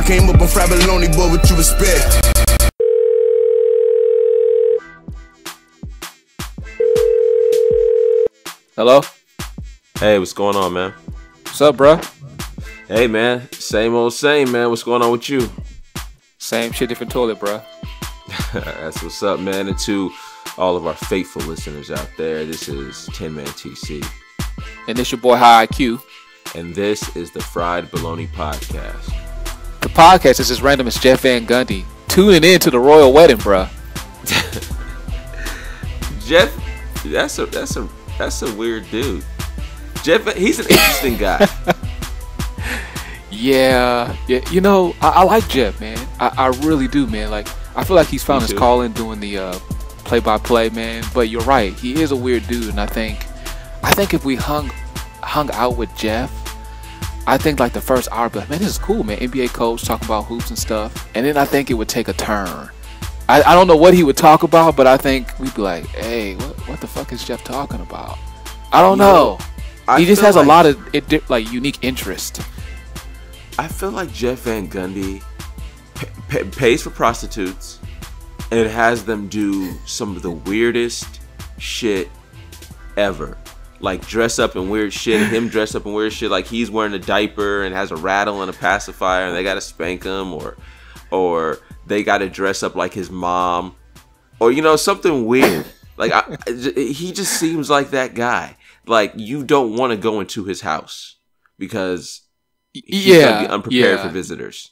came up on Fried Bologna, boy, what you expect? Hello? Hey, what's going on, man? What's up, bro? Hey, man. Same old same, man. What's going on with you? Same shit, different toilet, bro. That's what's up, man. And to all of our faithful listeners out there, this is 10 Man TC. And this your boy High IQ. And this is the Fried Bologna Podcast. The podcast is as random as Jeff Van Gundy tuning in to the royal wedding, bro. Jeff, that's a weird dude. Jeff, he's an interesting guy. Yeah. You know, I like Jeff, man. I really do, man. Like, I feel like he's found his calling doing the play-by-play, man. But you're right, he is a weird dude, and I think if we hung out with Jeff, I think like the first hour, but man, this is cool, man. NBA coach talking about hoops and stuff, and then I think it would take a turn. I don't know what he would talk about, but I think we'd be like, hey, what the fuck is Jeff talking about? I don't know. He just has a lot of like unique interest. I feel like Jeff Van Gundy pays for prostitutes and has them do some of the weirdest shit ever. Like dress up in weird shit, him dress up in weird shit, like he's wearing a diaper and has a rattle and a pacifier and they gotta spank him, or they gotta dress up like his mom, or you know, something weird. Like he just seems like that guy. Like you don't want to go into his house because he's gonna be unprepared for visitors.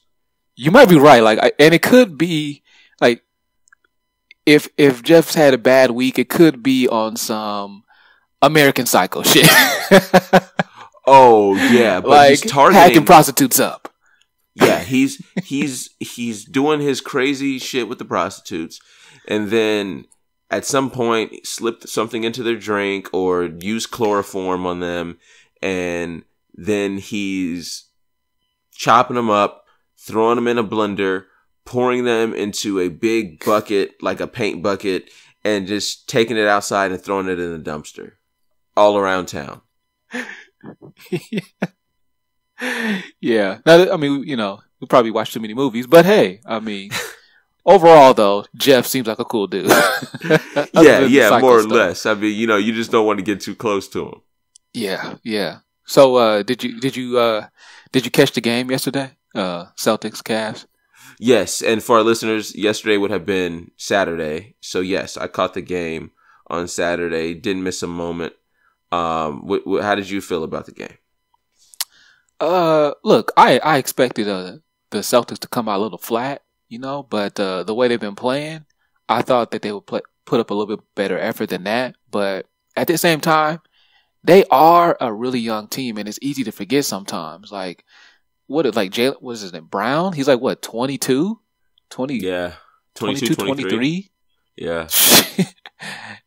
You might be right. Like, and it could be like if Jeff's had a bad week, it could be on some American Psycho shit. Oh yeah, but like he's targeting hacking prostitutes up. Yeah, he's doing his crazy shit with the prostitutes, and then at some point slip something into their drink or use chloroform on them, and then he's chopping them up, throwing them in a blender, pouring them into a big bucket, like a paint bucket, and just taking it outside and throwing it in the dumpster all around town. Yeah. Now, I mean, you know, we probably watched too many movies, but hey, I mean, overall though, Jeff seems like a cool dude. yeah, more or less. I mean, you know, you just don't want to get too close to him. Yeah. So, did you catch the game yesterday? Celtics, Cavs? Yes, and for our listeners, yesterday would have been Saturday. So yes, I caught the game on Saturday. Didn't miss a moment. How did you feel about the game? Look, I expected the Celtics to come out a little flat, you know, but the way they've been playing, I thought that they would put up a little bit better effort than that. But at the same time, they are a really young team, and it's easy to forget sometimes. Like, what is his name? Brown? He's like, what, 22? 20? Yeah. 22, 23? Yeah.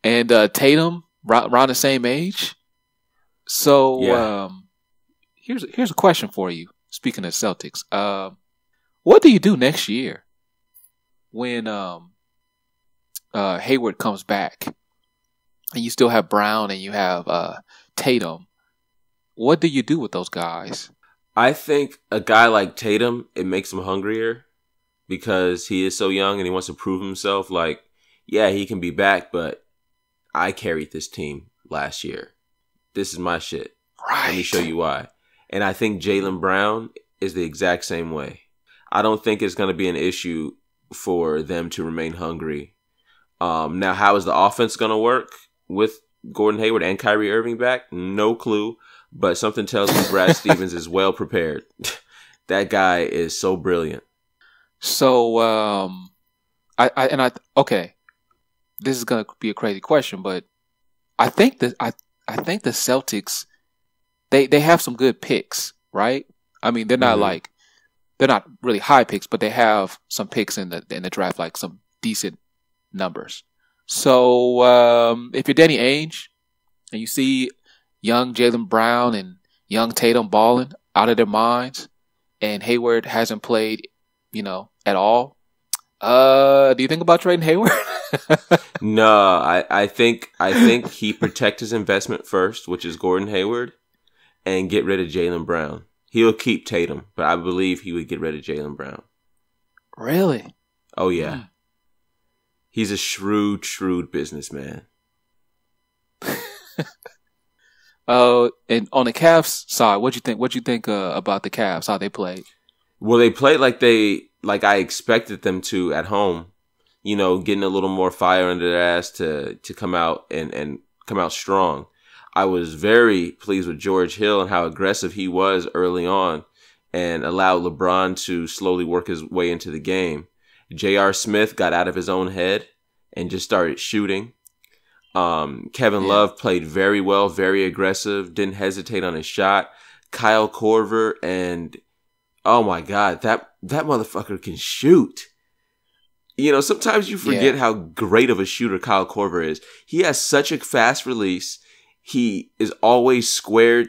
And Tatum, around the same age. So, yeah. Here's a question for you. Speaking of Celtics, what do you do next year when Hayward comes back and you still have Brown and you have Tatum? What do you do with those guys? I think a guy like Tatum, it makes him hungrier because he is so young and he wants to prove himself. Like, yeah, he can be back, but I carried this team last year. This is my shit. Right. Let me show you why. And I think Jaylen Brown is the exact same way. I don't think it's going to be an issue for them to remain hungry. Now, how is the offense going to work with Gordon Hayward and Kyrie Irving back? No clue. But something tells me Brad Stevens is well prepared. That guy is so brilliant. So, okay, this is going to be a crazy question, but I think the Celtics, they have some good picks, right? I mean, they're not they're not really high picks, but they have some picks in the draft, like some decent numbers. So, if you're Danny Ainge and you see young Jaylen Brown and young Tatum balling out of their minds, and Hayward hasn't played, you know, at all, do you think about trading Hayward? No, I think he protect his investment first, which is Gordon Hayward, and get rid of Jaylen Brown. He'll keep Tatum, but I believe he would get rid of Jaylen Brown. Really? Oh, yeah. He's a shrewd businessman. And on the Cavs side, what you think about the Cavs? How they played? Well, they played like I expected them to at home. You know, getting a little more fire under their ass to come out and come out strong. I was very pleased with George Hill and how aggressive he was early on, and allowed LeBron to slowly work his way into the game. J.R. Smith got out of his own head and just started shooting. Kevin Love played very well, very aggressive, didn't hesitate on his shot. Kyle Korver, and oh my God, that motherfucker can shoot. You know, sometimes you forget how great of a shooter Kyle Korver is. He has such a fast release. He is always squared.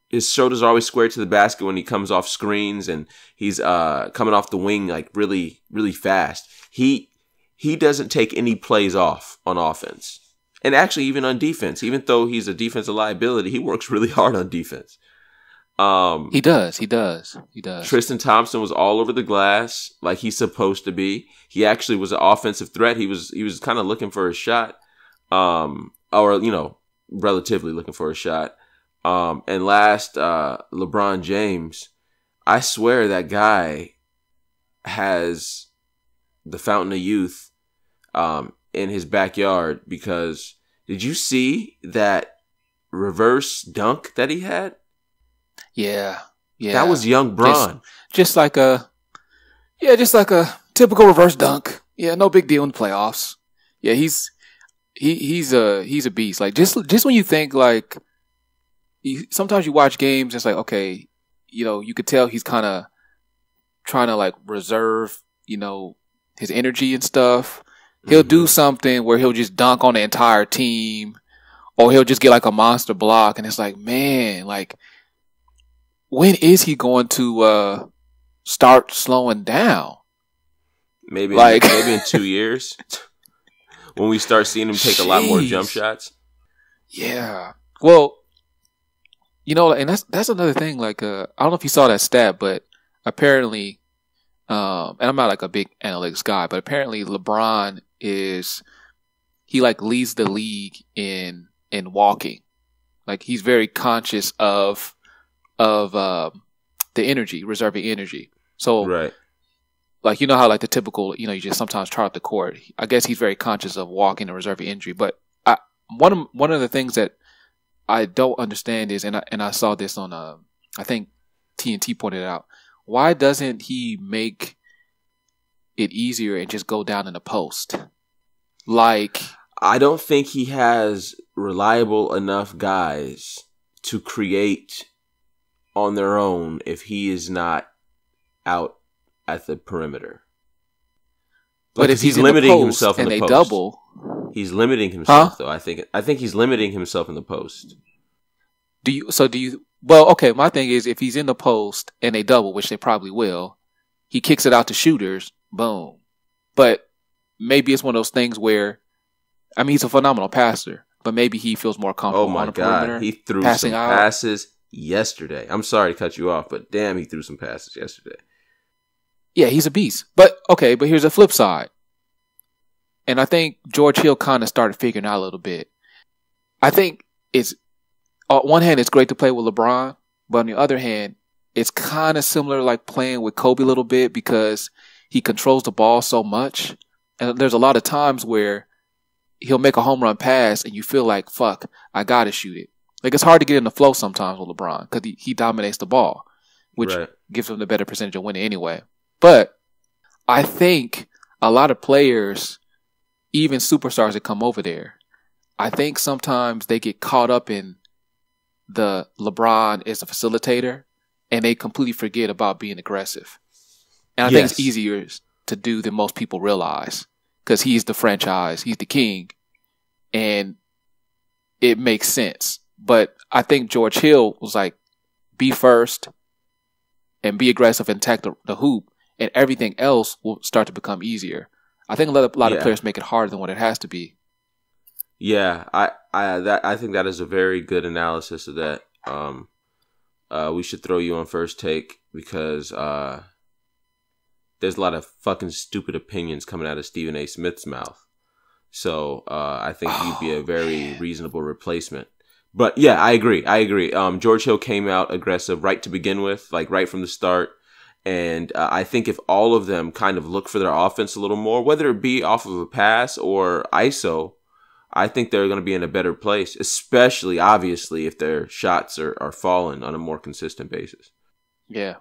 His shoulders are always squared to the basket when he comes off screens, and he's coming off the wing like really, really fast. He doesn't take any plays off on offense. And actually, even on defense, even though he's a defensive liability, he works really hard on defense. He does. Tristan Thompson was all over the glass like he's supposed to be. He actually was an offensive threat. He was kind of looking for a shot, or you know, relatively looking for a shot. And last, LeBron James, I swear that guy has the fountain of youth in his backyard, because did you see that reverse dunk that he had? Yeah. That was young Bron. Just like a typical reverse dunk. Yeah, no big deal in the playoffs. Yeah, he's a beast. Like just when you think like, sometimes you watch games, it's like, okay, you know, you could tell he's kind of trying to like reserve, you know, his energy and stuff. He'll do something where he'll just dunk on the entire team, or he'll just get like a monster block, and it's like, man, like, when is he going to start slowing down? Maybe in 2 years, when we start seeing him take a lot more jump shots. Yeah. Well, you know, and that's another thing. Like, I don't know if you saw that stat, but apparently, and I'm not like a big analytics guy, but apparently LeBron he like leads the league in walking. Like, he's very conscious of the energy, reserving energy. So, right. Like, you know how like the typical, you know, you just sometimes try out the court. I guess he's very conscious of walking and reserving energy. But one of the things that I don't understand is, and I saw this on I think TNT pointed it out. Why doesn't he make it easier and just go down in the post? Like, I don't think he has reliable enough guys to create on their own if he is not out at the perimeter. But if he's limiting himself in the post, double, he's limiting himself though. I think he's limiting himself in the post. Do you? Well, okay. My thing is, if he's in the post and they double, which they probably will, he kicks it out to shooters. Boom. But maybe it's one of those things where, I mean, he's a phenomenal passer, but maybe he feels more comfortable. Oh my on the God, perimeter, he threw some passes yesterday. I'm sorry to cut you off, but damn, he threw some passes yesterday. Yeah, he's a beast. But okay, but here's the flip side. And I think George Hill kind of started figuring out a little bit. I think it's, on one hand, it's great to play with LeBron, but on the other hand, it's kind of similar like playing with Kobe a little bit, because he controls the ball so much. And there's a lot of times where he'll make a home run pass and you feel like, fuck, I got to shoot it. Like, it's hard to get in the flow sometimes with LeBron because he dominates the ball, which gives him the better percentage of winning anyway. But I think a lot of players, even superstars that come over there, I think sometimes they get caught up in the LeBron is a facilitator and they completely forget about being aggressive. And I think it's easier to do than most people realize, because he's the franchise, he's the king, and it makes sense. But I think George Hill was like, be first and be aggressive and attack the hoop, and everything else will start to become easier. I think a lot of players make it harder than what it has to be. Yeah, I think that is a very good analysis of that. we should throw you on First Take because there's a lot of fucking stupid opinions coming out of Stephen A. Smith's mouth. So I think you'd be a very reasonable replacement. But yeah, I agree. George Hill came out aggressive right to begin with, like right from the start. And I think if all of them kind of look for their offense a little more, whether it be off of a pass or ISO, I think they're going to be in a better place, especially, obviously, if their shots are falling on a more consistent basis. Yeah.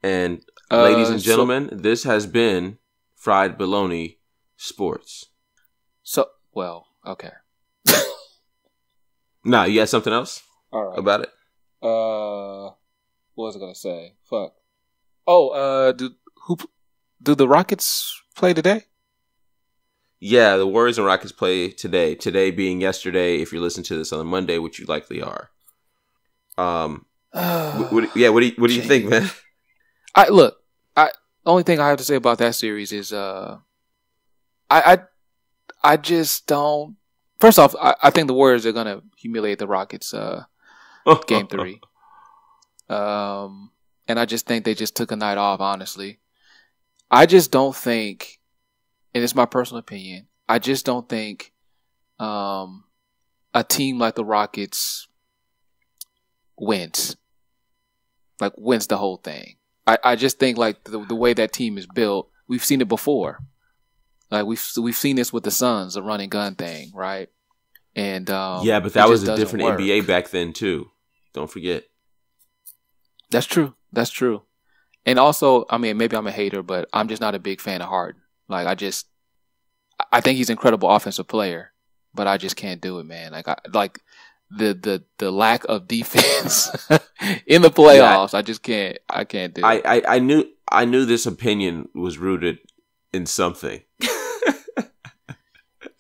And ladies and gentlemen, this has been Fried Bologna Sports. Okay. Nah, you got something else about it? What was I gonna say? Fuck. Oh, do the Rockets play today? Yeah, the Warriors and Rockets play today. Today being yesterday, if you're listening to this on a Monday, which you likely are. What do you think, man? The only thing I have to say about that series is, I just don't. First off, I think the Warriors are gonna humiliate the Rockets, game 3. And I just think they just took a night off, honestly. I just don't think, and it's my personal opinion, I just don't think a team like the Rockets wins the whole thing. I just think like the way that team is built, we've seen it before. Like we've seen this with the Suns, the run and gun thing, right? And yeah, but that was a different NBA back then too. Don't forget. That's true. And also, I mean, maybe I'm a hater, but I'm just not a big fan of Harden. Like, I think he's an incredible offensive player, but I just can't do it, man. Like the lack of defense in the playoffs, I just can't. I can't do it. I knew this opinion was rooted in something.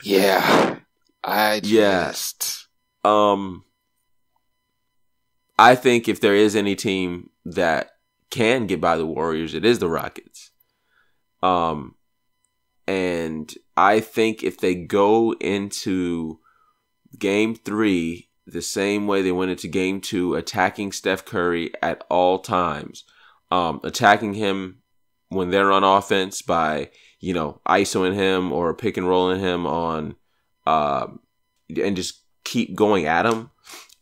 Yeah. I think if there is any team that can get by the Warriors, it is the Rockets. And I think if they go into Game 3 the same way they went into Game 2, attacking Steph Curry at all times, attacking him when they're on offense by, ISOing him or pick and rolling him on, and just keep going at him,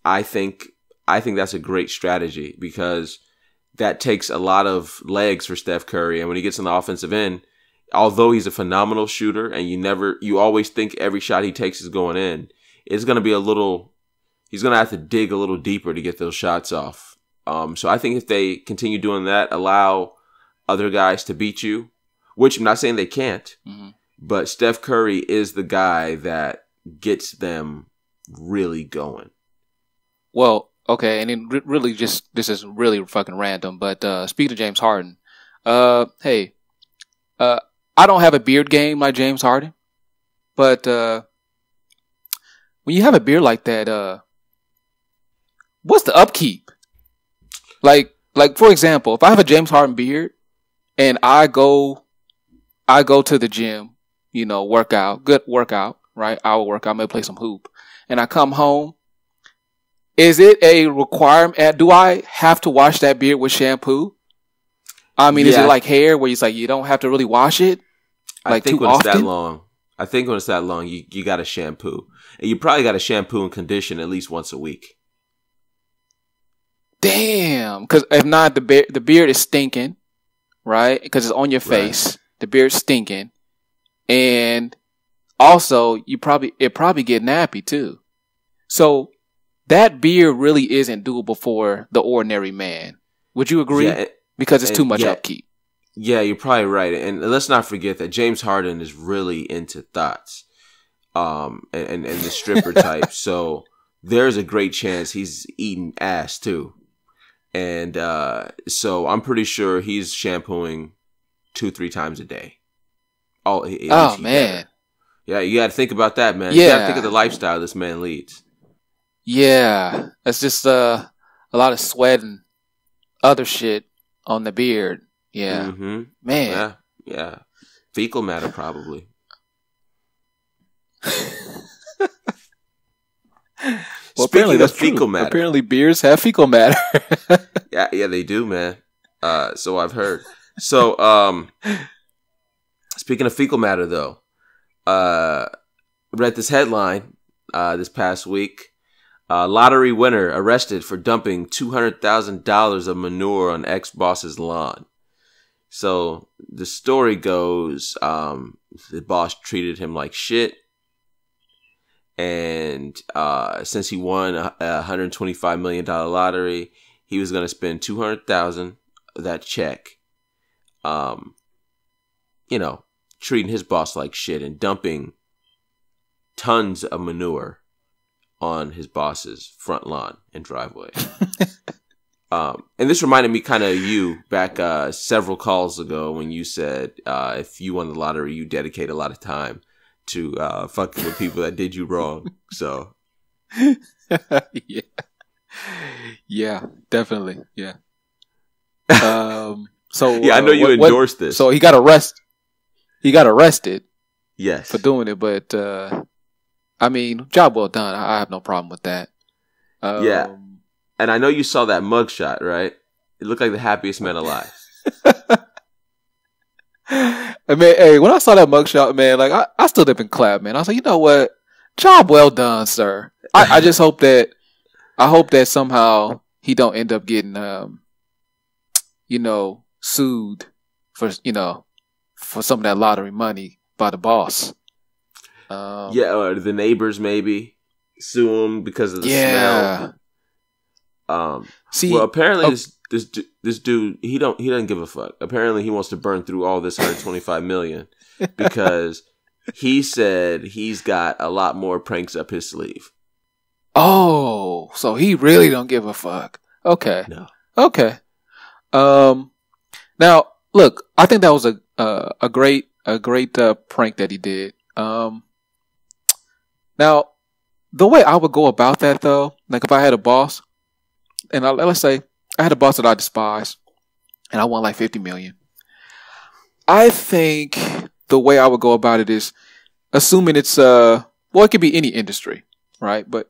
I think that's a great strategy because that takes a lot of legs for Steph Curry. And when he gets on the offensive end, although he's a phenomenal shooter and you always think every shot he takes is going in, it's going to be he's going to have to dig a little deeper to get those shots off. So I think if they continue doing that, allow other guys to beat you, which I'm not saying they can't, but Steph Curry is the guy that gets them really going. Well, okay, and then really just, this is really fucking random, but speaking of James Harden, hey, I don't have a beard game like James Harden, but when you have a beard like that, what's the upkeep? Like for example, if I have a James Harden beard and I go to the gym, good workout, right? I will work out, maybe play some hoop, and I come home. Is it a requirement? Do I have to wash that beard with shampoo? I mean, is it like hair where it's like you don't have to really wash it? I think when it's that long, you got to shampoo. And you probably got to shampoo and condition at least once a week. Damn. Because if not, the beard is stinking, right? Because it's on your face. Right. The beard's stinking. And also, it probably get nappy too. So that beard really isn't doable for the ordinary man. Would you agree? Yeah, because it's too much upkeep. Yeah, you're probably right. And let's not forget that James Harden is really into thoughts, and the stripper type. So there's a great chance he's eating ass too. And so I'm pretty sure he's shampooing 2-3 times a day. Oh man. Better. Yeah, you got to think about that, man. Yeah. You got to think of the lifestyle this man leads. Yeah, it's just a lot of sweat and other shit on the beard. Yeah, man. Yeah. Fecal matter probably. Well, apparently Speaking of that's fecal true. matter. Apparently beers have fecal matter. Yeah, they do, man. So I've heard. So, speaking of fecal matter, though, read this headline this past week. Lottery winner arrested for dumping $200,000 of manure on ex-boss's lawn. So the story goes, the boss treated him like shit. And since he won a $125 million lottery, he was going to spend $200,000 of that check, treating his boss like shit and dumping tons of manure on his boss's front lawn and driveway. And this reminded me kind of you back several calls ago when you said if you won the lottery, you dedicate a lot of time to fucking with people that did you wrong. So, yeah, definitely, yeah. So yeah, I know you endorsed this. So he got arrested. He got arrested. Yes, for doing it, but I mean, job well done. I have no problem with that. Yeah, and I know you saw that mugshot, right? It looked like the happiest man alive. I mean, hey, when I saw that mugshot, man, like I stood up and clapped, man. I was like, you know what? Job well done, sir. I just hope that somehow he don't end up getting sued for some of that lottery money by the boss. Or the neighbors maybe sue him because of the smell. Well, apparently this dude he doesn't give a fuck. Apparently he wants to burn through all this $125 million because he said he's got a lot more pranks up his sleeve. Oh, so he really don't give a fuck. Okay. No. Okay. Now look, I think that was a great prank that he did. Now, the way I would go about that, though, like if I had a boss, and let's say I had a boss that I despise, and I won like $50 million. I think the way I would go about it is, assuming it's it could be any industry, right? But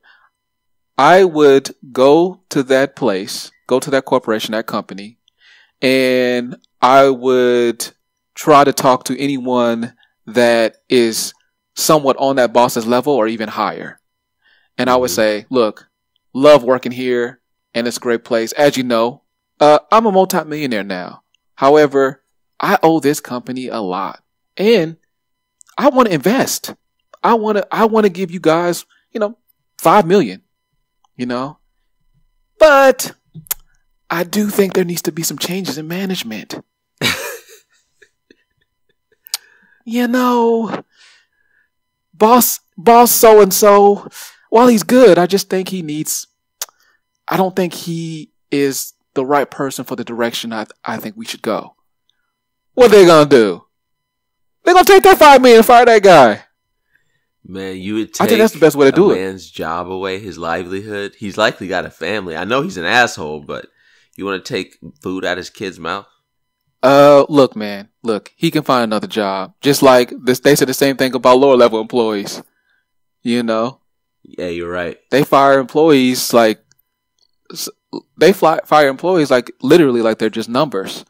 I would go to that place, go to that corporation, that company, and I would try to talk to anyone that is somewhat on that boss's level or even higher. And I would say, look, love working here and it's a great place. As you know, I'm a multimillionaire now. However, I owe this company a lot and I want to invest. I want to give you guys, $5 million, but I do think there needs to be some changes in management. Boss so-and-so, while he's good, I just think I don't think he is the right person for the direction I think we should go. What are they going to do? They're going to take that $5 million and fire that guy. Man, you would take I think that's the best way to do a man's job away, his livelihood. He's likely got a family. I know he's an asshole, but you want to take food out of his kid's mouth? Look, man. Look, he can find another job. Just like this, they said the same thing about lower level employees. Yeah, you're right. They fire employees like literally like they're just numbers.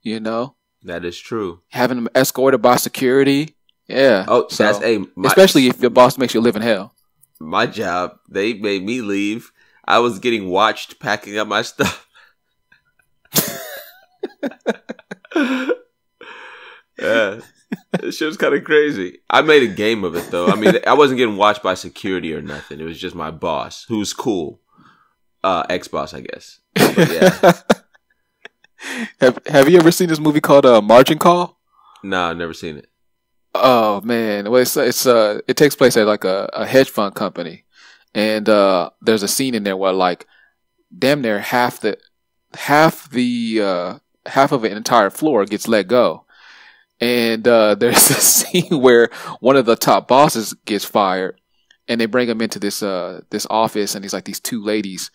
That is true. Having them escorted by security. Yeah. Oh, so, that's especially if your boss makes you live in hell. My job, they made me leave. I was getting watched packing up my stuff. Yeah, this shit was kind of crazy. I made a game of it though. I mean, I wasn't getting watched by security or nothing. It was just my boss, who's cool, ex-boss, I guess. But yeah. Have you ever seen this movie called Margin Call? No, I've never seen it. Oh man, well it takes place at like a hedge fund company, and there's a scene in there where like damn near half of an entire floor gets let go. And there's a scene where one of the top bosses gets fired, and they bring him into this office, and he's like these two ladies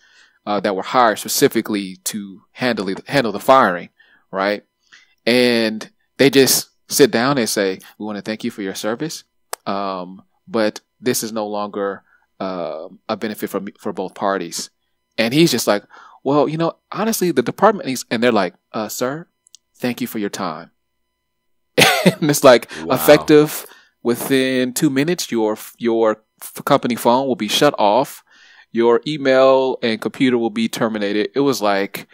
that were hired specifically to handle the firing, right? And they just sit down and say, "We want to thank you for your service, but this is no longer a benefit for both parties. And he's just like, well, honestly, the department needs, and they're like, sir, thank you for your time. And it's like, Wow. effective within 2 minutes, your company phone will be shut off. Your email and computer will be terminated. It was like,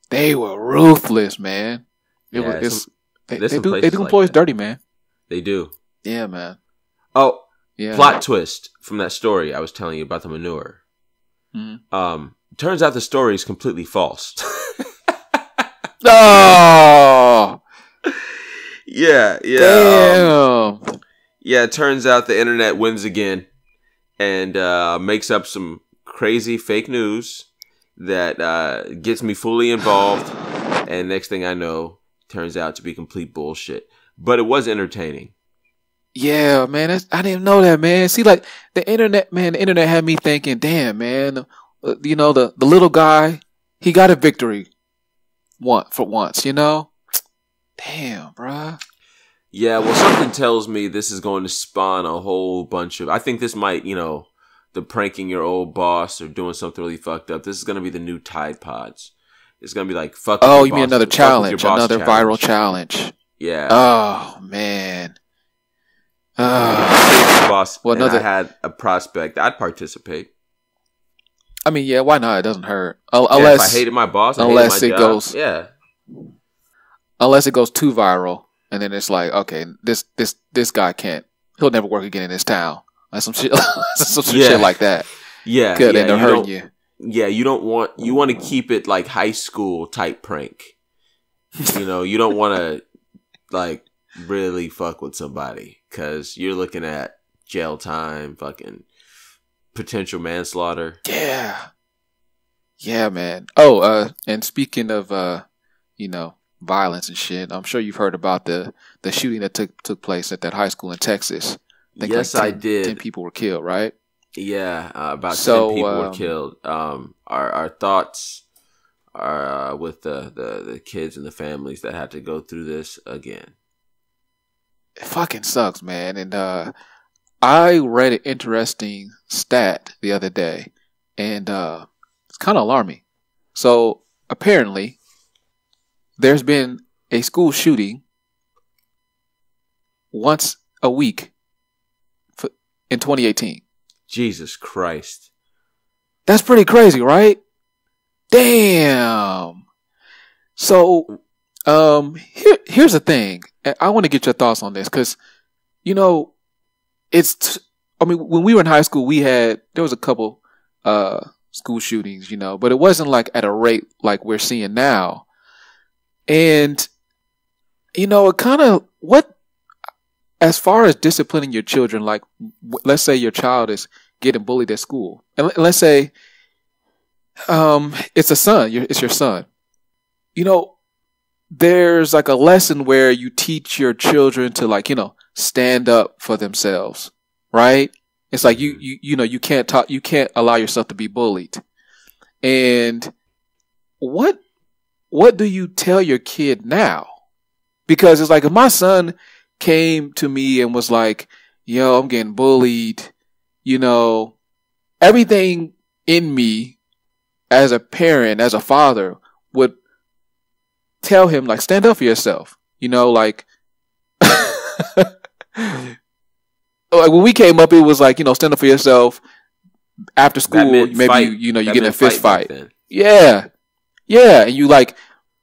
they were ruthless, man. They do employees dirty, man. They do. Yeah, man. Oh, yeah. Plot twist from that story I was telling you about the manure. Mm-hmm. Turns out the story is completely false. Oh, yeah. Damn. Yeah, it turns out the internet wins again and makes up some crazy fake news that gets me fully involved. And next thing I know, turns out to be complete bullshit. But it was entertaining. Yeah, man. I didn't know that, man. See, like the internet had me thinking, damn, man. The little guy, he got a victory for once, Damn, bruh. Yeah, well, something tells me this is going to spawn a whole bunch of... I think this might, the pranking your old boss or doing something really fucked up. This is going to be the new Tide Pods. It's going to be like, fuck with your Oh, you mean boss, another challenge, another challenge. viral challenge. Yeah. Oh, man. Boss, well, and I had a prospect, I'd participate. I mean, yeah, why not? It doesn't hurt. If I hated my boss, unless it goes, yeah. Unless it goes too viral, and then it's like, okay, this guy can't. He'll never work again in this town. Like some shit, shit like that. Yeah, good, and they're hurting you. Yeah, you want to keep it like high school type prank. You don't want to like really fuck with somebody because you're looking at jail time, fucking potential manslaughter. Yeah, man. Oh, and speaking of violence and shit, I'm sure you've heard about the shooting that took place at that high school in Texas. Yes, I did. 10 people were killed, right? Yeah, about 10 people were killed. Our thoughts are with the kids and the families that had to go through this again. It fucking sucks, man. And I read an interesting stat the other day, and it's kind of alarming. So apparently, there's been a school shooting once a week in 2018. Jesus Christ. That's pretty crazy, right? Damn. So, here's the thing. I want to get your thoughts on this because, when we were in high school, there was a couple school shootings, but it wasn't like at a rate like we're seeing now. And, it kind of, as far as disciplining your children, like, let's say your child is getting bullied at school. And let's say it's a son, it's your son. There's like a lesson where you teach your children to stand up for themselves, right? It's like you can't allow yourself to be bullied. And what do you tell your kid now? Because it's like if my son came to me and was like, yo, I'm getting bullied, everything in me as a parent, as a father, would tell him, like, stand up for yourself. Like, like when we came up, it was like, stand up for yourself. After school, maybe fight. you get in a fist fight. Yeah. And you like,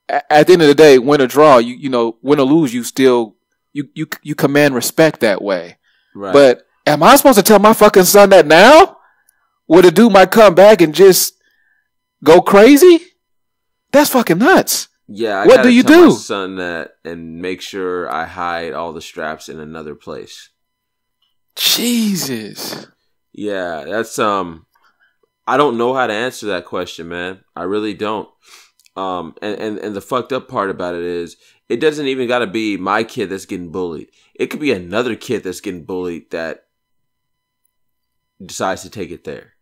at the end of the day, win or draw, win or lose, you still, you command respect that way. Right. But am I supposed to tell my fucking son that now? Would a dude might come back and just go crazy? That's fucking nuts. Yeah, what do you do? My son that and make sure I hide all the straps in another place. Jesus. Yeah, that's I don't know how to answer that question, man. I really don't. And the fucked up part about it is it doesn't even got to be my kid that's getting bullied. It could be another kid that's getting bullied that decides to take it there.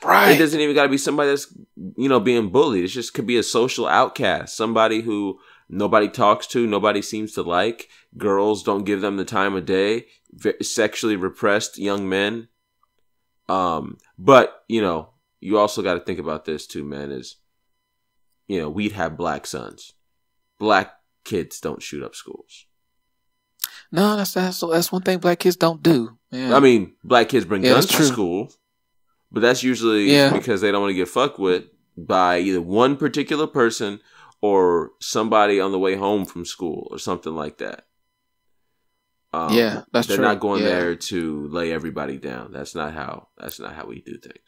Right. It doesn't even got to be somebody that's, being bullied. It just could be a social outcast. Somebody who nobody talks to, nobody seems to like. Girls don't give them the time of day. Sexually repressed young men But you also got to think about this too, man. Is we'd have black sons. Black kids don't shoot up schools. No, that's one thing black kids don't do. Yeah. I mean, black kids bring guns to school, but that's usually because they don't want to get fucked with by either one particular person or somebody on the way home from school or something like that. That's true. They're not going there to lay everybody down. That's not how we do things.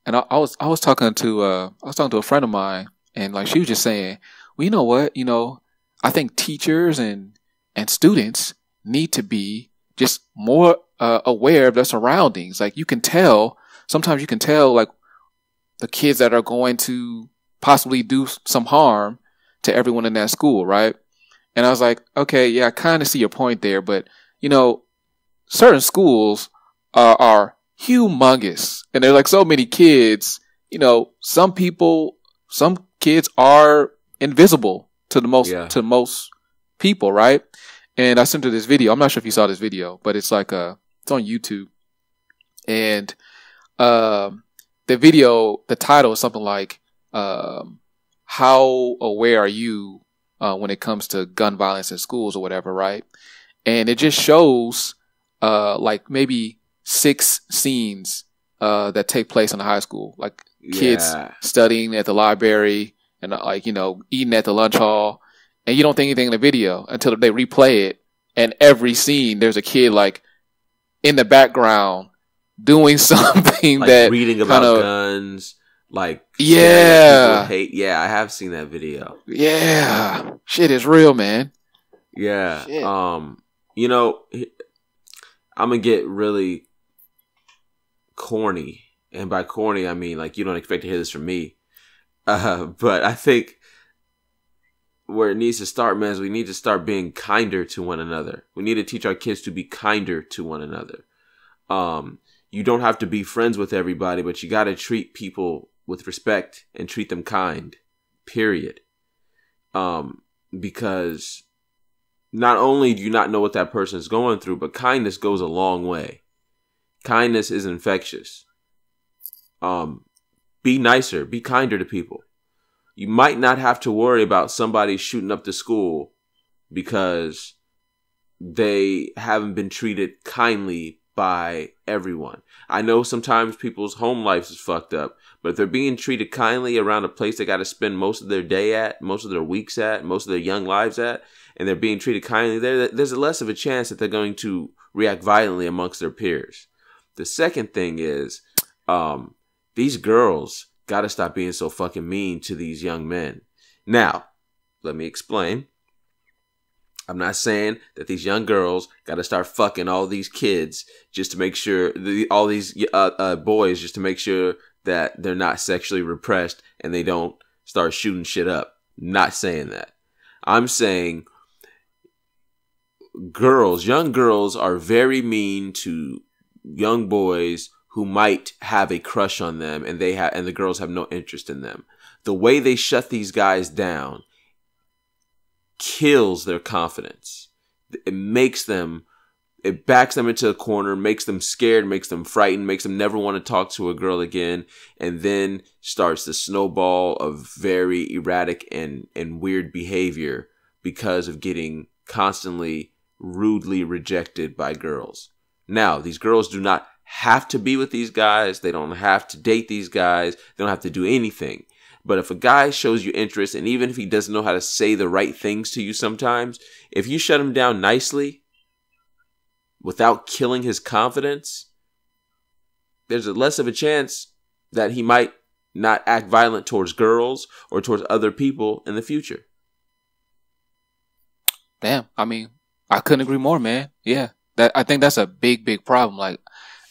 And I was talking to a friend of mine, and like she was just saying, well, you know what, I think teachers and students need to be just more aware of their surroundings. Like sometimes you can tell like the kids that are going to possibly do some harm to everyone in that school, right? And I was like, okay, yeah, I kind of see your point there, but certain schools are humongous, and there are like so many kids. Some kids are invisible to most people, right? And I sent her this video. I'm not sure if you saw this video, but it's like it's on YouTube, and the video, the title is something like "How aware are you when it comes to gun violence in schools or whatever," right? And it just shows like maybe 6 scenes that take place in a high school, like kids studying at the library and eating at the lunch hall, and you don't think anything in the video until they replay it, and every scene there's a kid like in the background doing something like that reading about guns, like hate. Yeah, I have seen that video. Yeah, shit is real, man. Yeah, shit. I'm gonna get really corny, and by corny I mean like you don't expect to hear this from me, but I think where it needs to start, man, is we need to start being kinder to one another. We need to teach our kids to be kinder to one another. You don't have to be friends with everybody, but you got to treat people with respect and treat them kind, period. Because not only do you not know what that person is going through, but kindness goes a long way. Kindness is infectious. Be nicer, be kinder to people. You might not have to worry about somebody shooting up the school because they haven't been treated kindly by everyone. I know sometimes people's home lives is fucked up, but if they're being treated kindly around a place they got to spend most of their day at, most of their weeks at, most of their young lives at, and they're being treated kindly there, there's less of a chance that they're going to react violently amongst their peers. The second thing is, these girls got to stop being so fucking mean to these young men. Now, let me explain. I'm not saying that these young girls got to start fucking all these kids just to make sure, all these boys just to make sure that they're not sexually repressed and they don't start shooting shit up. Not saying that. I'm saying young girls are very mean to young boys who might have a crush on them, and the girls have no interest in them. The way they shut these guys down kills their confidence. It backs them into a corner, makes them scared, makes them frightened, makes them never want to talk to a girl again, and then starts the snowball of very erratic and weird behavior because of getting constantly rudely rejected by girls. Now, these girls do not have to be with these guys. They don't have to date these guys. They don't have to do anything. But if a guy shows you interest, and even if he doesn't know how to say the right things to you sometimes, if you shut him down nicely, without killing his confidence, there's less of a chance that he might not act violent towards girls or towards other people in the future. Damn, I mean, I couldn't agree more, man. Yeah, I think that's a big problem. Like,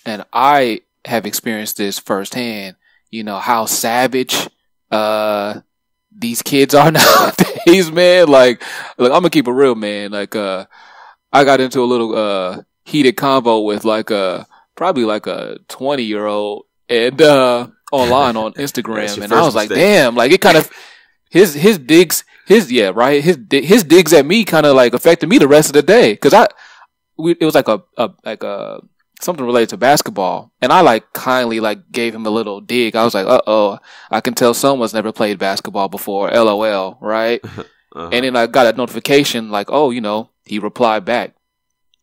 and I have experienced this firsthand. How savage these kids are nowadays, man. Like, I'm gonna keep it real, man. Like, I got into a little heated convo with probably like a 20-year-old and online on Instagram, and I was like, damn, like it kind of his digs at me kind of like affected me the rest of the day, because it was like a something related to basketball, and I like kindly like gave him a little dig. I was like, "Uh-oh, I can tell someone's never played basketball before." LOL, right? And then I got a notification like, "Oh, you know," he replied back.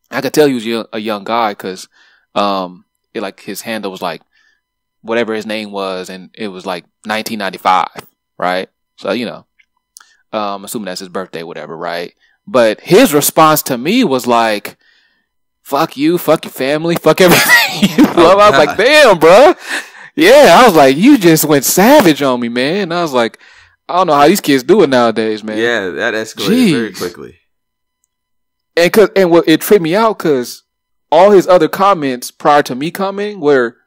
I could tell he was a young guy because, like his handle was like whatever his name was, and it was like 1995, right? So you know, assuming that's his birthday, whatever, right? But his response to me was like, "Fuck you, fuck your family, fuck everything you love." I was like, "Damn, bro." Yeah, I was like, "You just went savage on me, man." And I was like, "I don't know how these kids do it nowadays, man." Yeah, that escalated very quickly. And what it tripped me out because all his other comments prior to me commenting were,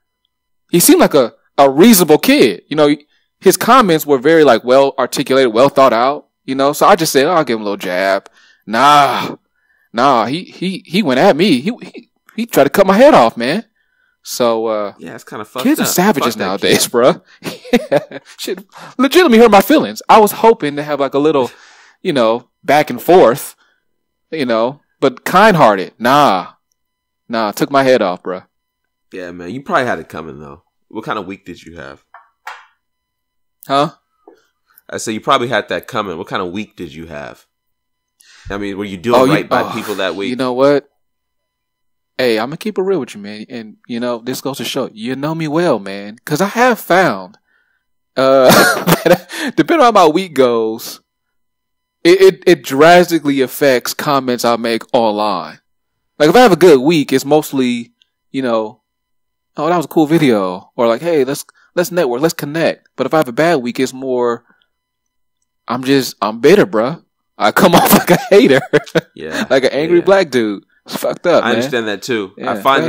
he seemed like a reasonable kid. You know, his comments were very like well articulated, well thought out. You know, so I just said, I'll give him a little jab. Nah, he went at me. He tried to cut my head off, man. So yeah, it's kind of fucked kids up. are savages nowadays, bro. Yeah, shit, legitimately hurt my feelings. I was hoping to have like a little, you know, back and forth, you know, but kind-hearted. Nah, took my head off, bro. Yeah, man, you probably had it coming though. What kind of week did you have? Huh? I said you probably had that coming. What kind of week did you have? I mean, were you doing right by people that week? You know what? Hey, I'm gonna keep it real with you, man. And you know, this goes to show you know me well, man. Because I have found, depending on how my week goes, it drastically affects comments I make online. Like if I have a good week, it's mostly, you know, "Oh, that was a cool video," or like, "Hey, let's network, let's connect." But if I have a bad week, it's more, I'm bitter, bro. I come off like a hater. Yeah. Like an angry black dude. It's fucked up, man. I understand that too. Yeah, I find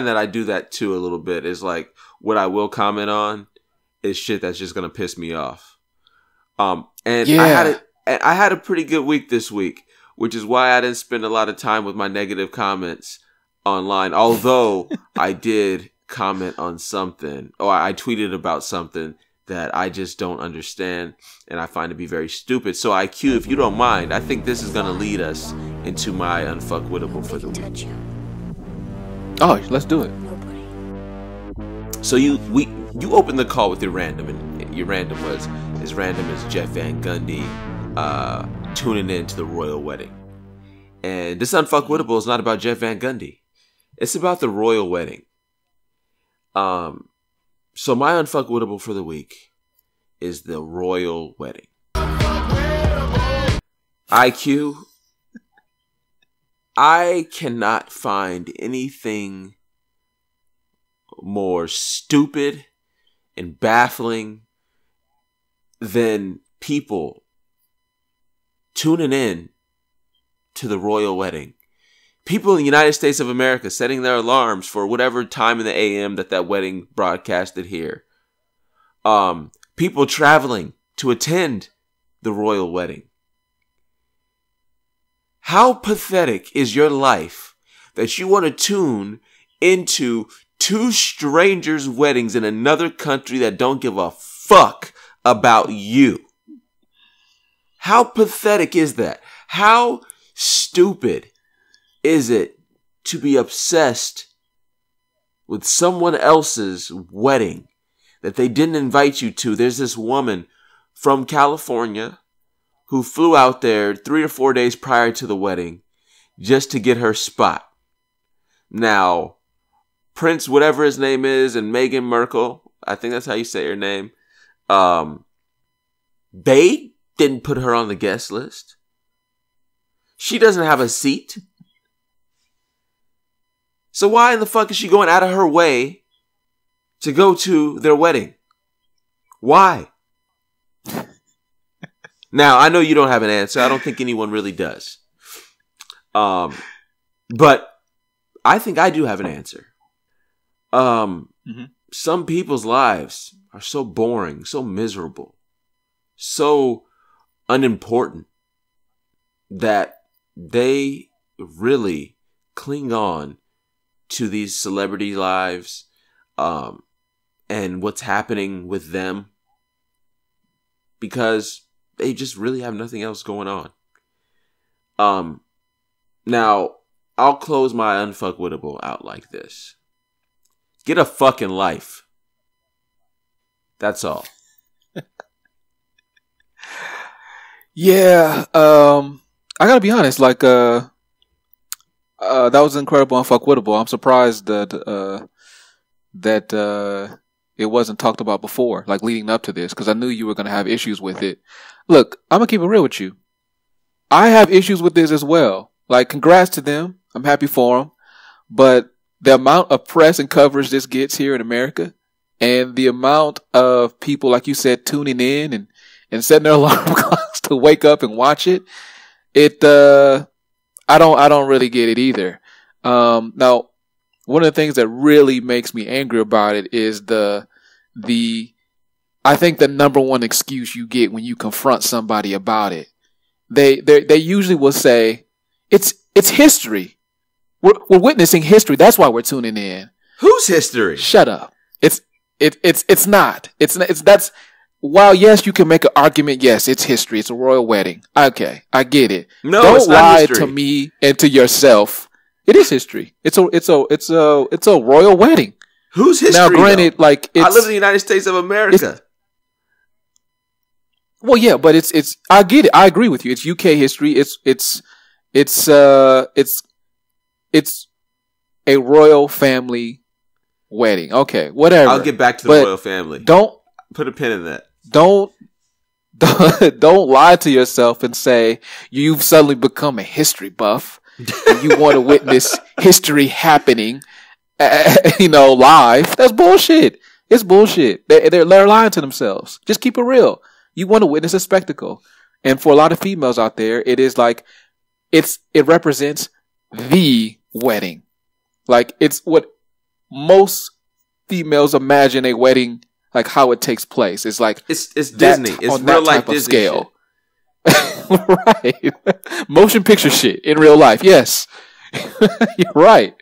that I do that too a little bit. Is like what I will comment on is shit that's just gonna piss me off. And I had a pretty good week this week, which is why I didn't spend a lot of time with my negative comments online. Although I did comment on something, or I tweeted about something that I just don't understand and I find to be very stupid. So IQ, if you don't mind, I think this is going to lead us into my unfuckwittable for the week. Oh, let's do it. So you opened the call with your random, and your random was as random as Jeff Van Gundy tuning in to the royal wedding. And this unfuckwittable is not about Jeff Van Gundy. It's about the royal wedding. So my unfuckwittable for the week is the royal wedding. IQ, I cannot find anything more stupid and baffling than people tuning in to the royal wedding. People in the United States of America setting their alarms for whatever time in the AM that wedding broadcasted here. People traveling to attend the royal wedding. How pathetic is your life that you want to tune into two strangers' weddings in another country that don't give a fuck about you? How pathetic is that? How stupid is it to be obsessed with someone else's wedding that they didn't invite you to? There's this woman from California who flew out there 3 or 4 days prior to the wedding just to get her spot. Now, Prince, whatever his name is, and Meghan Markle, I think that's how you say her name, they didn't put her on the guest list. She doesn't have a seat. So why in the fuck is she going out of her way to go to their wedding? Why? Now, I know you don't have an answer. I don't think anyone really does. But I think I do have an answer. Some people's lives are so boring, so miserable, so unimportant that they really cling on to these celebrity lives and what's happening with them because they just really have nothing else going on. Now, I'll close my unfuckwittable out like this. Get a fucking life. That's all. Yeah, I gotta be honest. Like, that was incredible unfuckwittable. I'm surprised that it wasn't talked about before, like leading up to this, because I knew you were gonna have issues with it. Look, I'm gonna keep it real with you. I have issues with this as well. Like, congrats to them. I'm happy for them, but the amount of press and coverage this gets here in America, and the amount of people, like you said, tuning in and setting their alarm clocks to wake up and watch it, I don't really get it either. Now, one of the things that really makes me angry about it is I think the number one excuse you get when you confront somebody about it, they usually will say, it's history. We're witnessing history. That's why we're tuning in. Whose history? Shut up. It's not. That's, while yes, you can make an argument. Yes, it's history. It's a royal wedding. Okay, I get it. No, don't it's not lie history. to me and to yourself. It is history. It's a royal wedding. Whose history? Now, granted, though? like, I live in the United States of America. Well, yeah, but it's. I get it. I agree with you. It's UK history. It's a royal family wedding. Okay, whatever. I'll get back to the But royal family. Don't Put a pin in that. don't lie to yourself and say you've suddenly become a history buff and you want to witness history happening, live. That's bullshit. It's bullshit. They're lying to themselves. Just keep it real. You want to witness a spectacle, and for a lot of females out there, it is like it represents the wedding. Like, it's what most females imagine a wedding, like how it takes place. It's like it's Disney. It's on real that life type of Disney scale. Right. Motion picture shit in real life. Yes. You're right.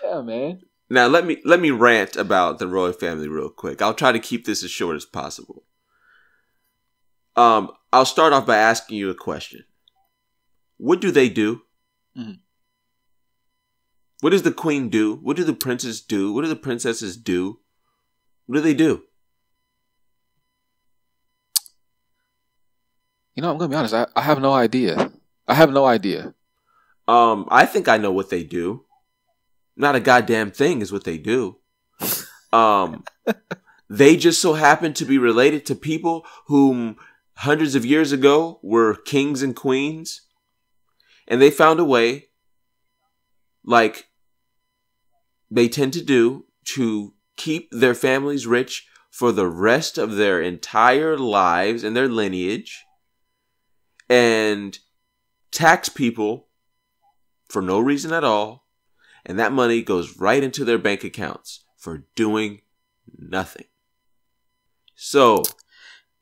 Yeah, man. Now let me rant about the royal family real quick. I'll try to keep this as short as possible. I'll start off by asking you a question. What do they do? Mm-hmm. What does the queen do? What do the princes do? What do the princesses do? What do they do? I'm going to be honest. I have no idea. I have no idea. I think I know what they do. Not a goddamn thing is what they do. They just so happen to be related to people whom hundreds of years ago were kings and queens. And they found a way, like they tend to do, to keep their families rich for the rest of their entire lives and their lineage, and tax people for no reason at all, and that money goes right into their bank accounts for doing nothing. So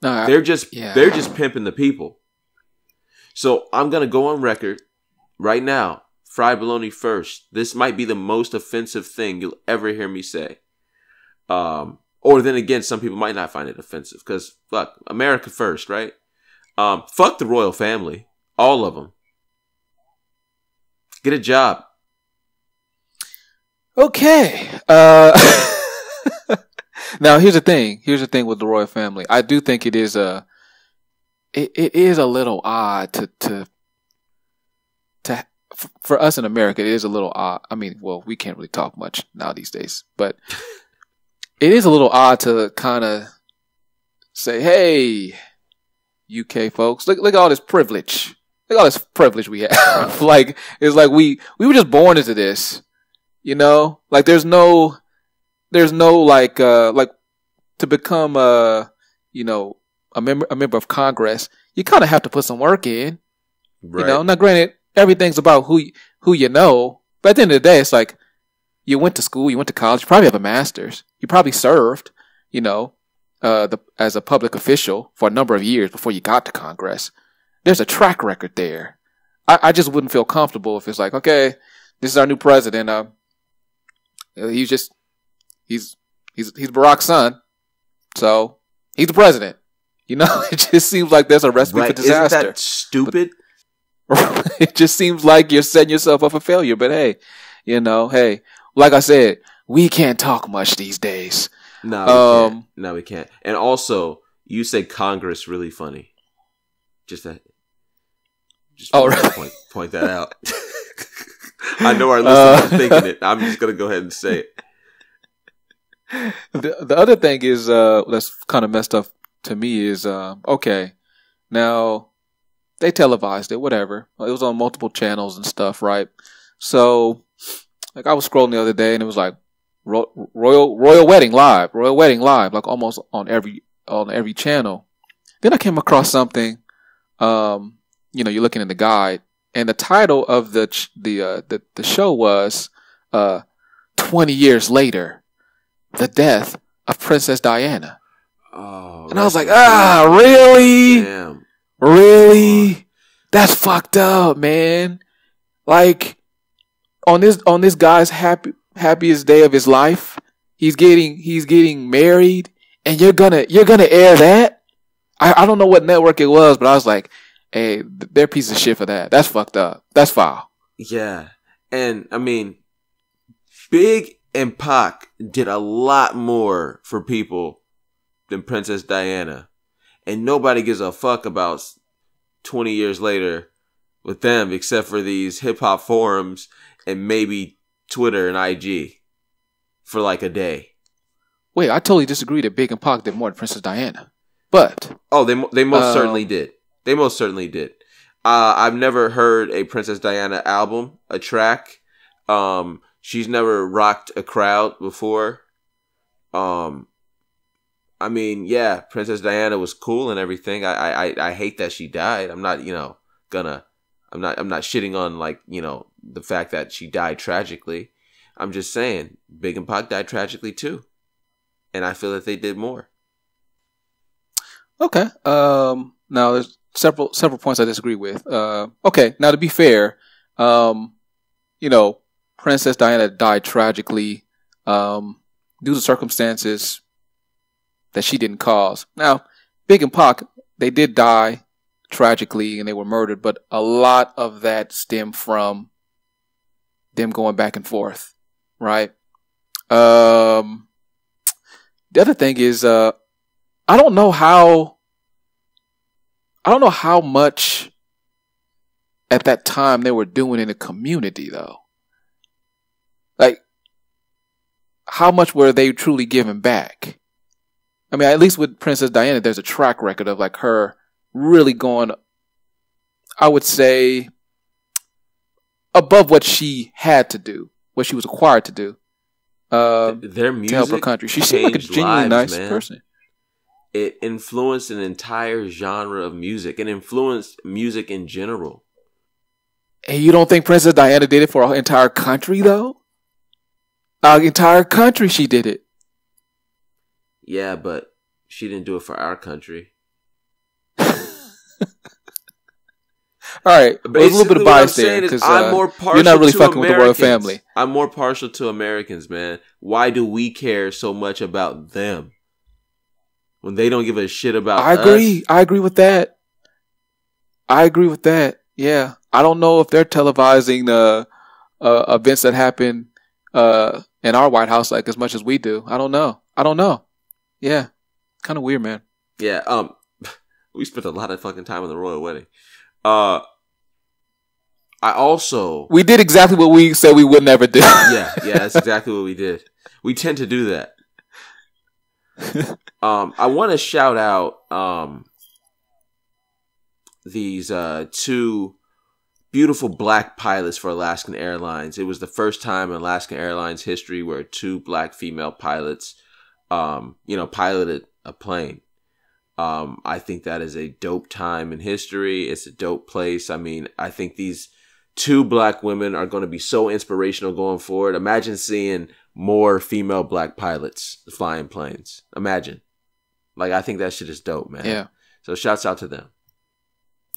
they're just pimping the people. So I'm gonna go on record right now. Fried Bologna first. This might be the most offensive thing you'll ever hear me say. Or then again, some people might not find it offensive because fuck, America first, right? Fuck the royal family, all of them. Get a job. Okay. Now here's the thing. Here's the thing with the royal family. I do think it is a little odd to for us in America. It is a little odd. I mean, well, we can't really talk much now these days, but it is a little odd to kind of say, "Hey, UK folks, look at all this privilege. Look at all this privilege we have." Like, it's like we were just born into this, Like, there's no like to become a member of Congress, you kind of have to put some work in, Right. Now, granted, everything's about who you know, but at the end of the day, it's like you went to school, you went to college, you probably have a master's, you probably served, as a public official for a number of years before you got to Congress. There's a track record there. I just wouldn't feel comfortable if it's like, okay, this is our new president. He's Barack's son, so he's the president. It just seems like there's a recipe for disaster. Isn't that stupid? It just seems like you're setting yourself up for failure. But hey, like I said, we can't talk much these days. No, we can't. No, we can't. And also, you say Congress really funny. Just really? point that out. I know our listeners are thinking it. I'm just gonna go ahead and say it. The other thing is that's kind of messed up to me is okay, now they televised it, whatever. It was on multiple channels and stuff, right? So, like, I was scrolling the other day and it was like Royal Wedding Live, like almost on every channel. Then I came across something. You're looking in the guide, and the title of the show was 20 years later, the death of Princess Diana. Oh, and I was like, really? Damn. Really? That's fucked up, man. Like, on this guy's happiest day of his life, he's getting married, and you're gonna air that? I don't know what network it was, but I was like, hey, they're a piece of shit for that. That's fucked up. That's foul. Yeah. And I mean, Big and Pac did a lot more for people than Princess Diana. And nobody gives a fuck about 20 years later with them except for these hip hop forums and maybe Twitter and IG for like a day. Wait, I totally disagree that Big and Pac did more than Princess Diana. But they most certainly did. They most certainly did. I've never heard a Princess Diana album, a track. She's never rocked a crowd before. I mean, yeah, Princess Diana was cool and everything. I hate that she died. I'm not, I'm not shitting on the fact that she died tragically. I'm just saying Big and Pac died tragically too. And I feel that they did more. Okay. Now there's several points I disagree with. Okay. Now to be fair, Princess Diana died tragically, due to circumstances that she didn't cause. Now, Big and Pac, they did die tragically and they were murdered, but a lot of that stemmed from them going back and forth, right? The other thing is, I don't know how much at that time they were doing in the community, though. Like, how much were they truly giving back? I mean, at least with Princess Diana, there's a track record of like her really going, I would say, above what she had to do, what she was required to do. Their music to help her country. She seemed like a genuinely nice person. It influenced an entire genre of music and influenced music in general. And you don't think Princess Diana did it for our entire country, though? Our entire country, she did it. Yeah, but she didn't do it for our country. All right, there's a little bit of bias there because you're not really fucking with the royal family. I'm more partial to Americans, man. Why do we care so much about them when they don't give a shit about us? I agree with that. Yeah, I don't know if they're televising events that happen in our White House like as much as we do. I don't know. Yeah, kind of weird, man. Yeah. We spent a lot of fucking time on the royal wedding. We did exactly what we said we would never do. yeah, that's exactly what we did. We tend to do that. I want to shout out these two beautiful black pilots for Alaskan Airlines. It was the first time in Alaskan Airlines history where two black female pilots, piloted a plane. I think that is a dope time in history. It's a dope place. I mean, I think these two black women are going to be so inspirational going forward. Imagine seeing more female black pilots flying planes. Imagine. Like, I think that shit is dope, man. Yeah. So shouts out to them.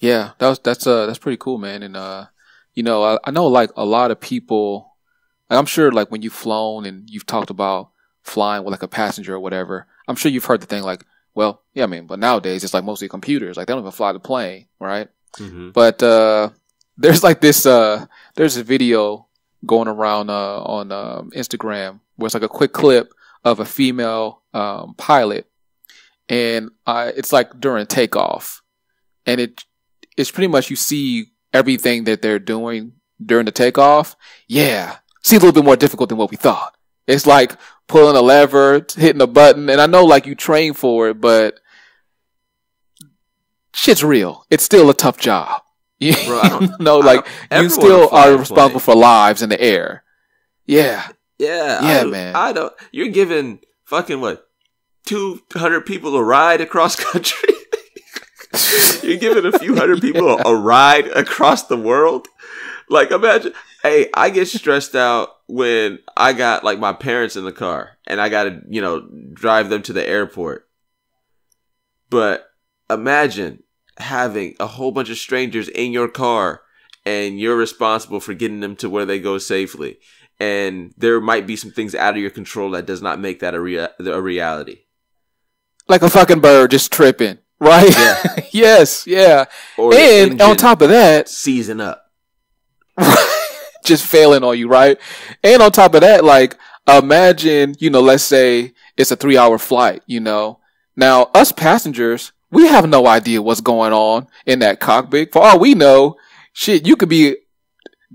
Yeah, that's pretty cool, man. And I know like a lot of people, I'm sure like when you've flown and you've talked about flying with like a passenger or whatever, I'm sure you've heard the thing like, well, yeah, I mean, but nowadays it's like mostly computers. Like they don't even fly the plane, right? Mm-hmm. But there's like this there's a video going around on Instagram where it's like a quick clip of a female pilot, and it's like during takeoff, and it's pretty much you see everything that they're doing during the takeoff. Yeah, seems a little bit more difficult than what we thought. It's like pulling a lever, hitting a button, and I know like you train for it, but shit's real. It's still a tough job. Bro, you still are responsible for lives in the air. Yeah. Yeah, man. You're giving fucking what 200 people a ride across country. You're giving a few hundred people a ride across the world. Like, imagine. Hey, I get stressed out when I got like my parents in the car and I got to, drive them to the airport. But imagine having a whole bunch of strangers in your car and you're responsible for getting them to where they go safely. And there might be some things out of your control that does not make that a reality. Like a fucking bird just tripping, right? Yeah. Yes, yeah. Or and on top of that, seizing up. Just failing on you, right? And on top of that, like, imagine, let's say it's a 3-hour flight, Now, us passengers, we have no idea what's going on in that cockpit. For all we know, shit, you could be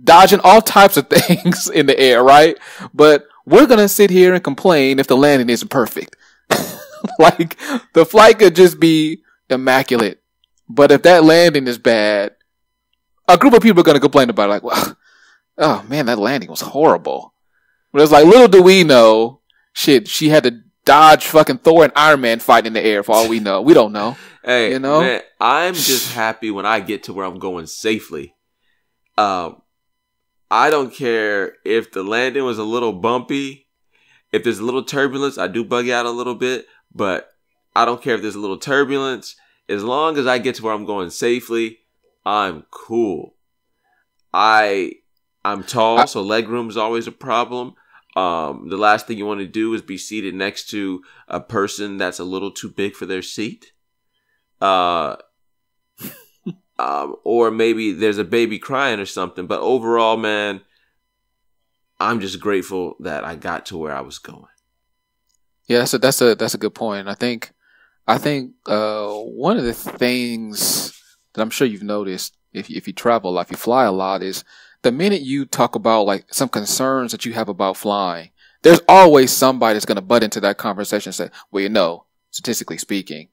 dodging all types of things in the air, right? But we're going to sit here and complain if the landing isn't perfect. Like, the flight could just be immaculate. But if that landing is bad, a group of people are going to complain about it, like, well, oh man, that landing was horrible. But it's like, little do we know, shit, she had to dodge fucking Thor and Iron Man fighting in the air for all we know. We don't know. Hey, man, I'm just happy when I get to where I'm going safely. I don't care if the landing was a little bumpy. If there's a little turbulence, I do bug out a little bit, but I don't care if there's a little turbulence. As long as I get to where I'm going safely, I'm cool. I'm tall, so leg room is always a problem. The last thing you want to do is be seated next to a person that's a little too big for their seat. Or maybe there's a baby crying or something. But overall, man, I'm just grateful that I got to where I was going. Yeah, that's a good point. I think one of the things that I'm sure you've noticed if you travel a lot, if you fly a lot, is the minute you talk about like some concerns that you have about flying, there's always somebody that's going to butt into that conversation and say, well, statistically speaking.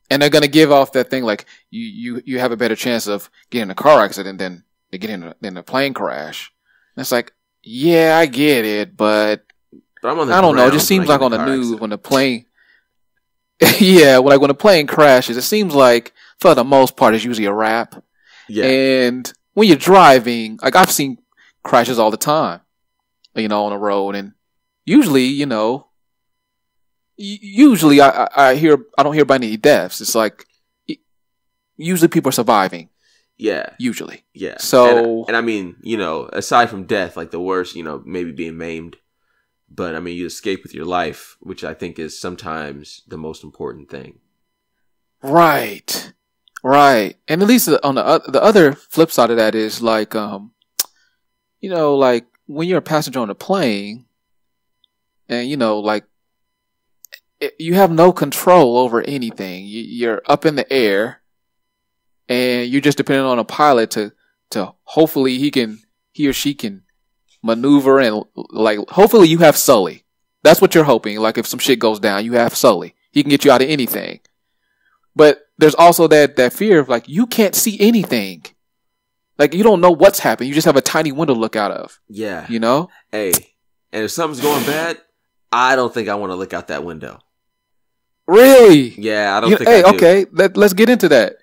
And they're going to give off that thing like you have a better chance of getting in a car accident than getting in a plane crash. And it's like, yeah, I get it, but I'm on the I don't know. It just seems like on the news when the plane, yeah, like when the plane crashes, it seems like for the most part it's usually a wrap. Yeah. And when you're driving, like I've seen crashes all the time, on the road, and usually, I don't hear about any deaths. It's like usually people are surviving. Yeah. Usually. Yeah. So, and I mean, aside from death, like the worst, maybe being maimed, but I mean, you escape with your life, which I think is sometimes the most important thing. Right. Right. And at least on the other flip side of that is like, like when you're a passenger on a plane and, like you have no control over anything. You're up in the air and you're just depending on a pilot to hopefully he or she can maneuver and like, hopefully you have Sully. That's what you're hoping. Like if some shit goes down, you have Sully. He can get you out of anything. But there's also that fear of like, you can't see anything. Like you don't know what's happening. You just have a tiny window to look out of. Yeah. Hey, and if something's going bad, I don't think I want to look out that window. Really? Yeah, I don't think I do. Okay. Let's get into that.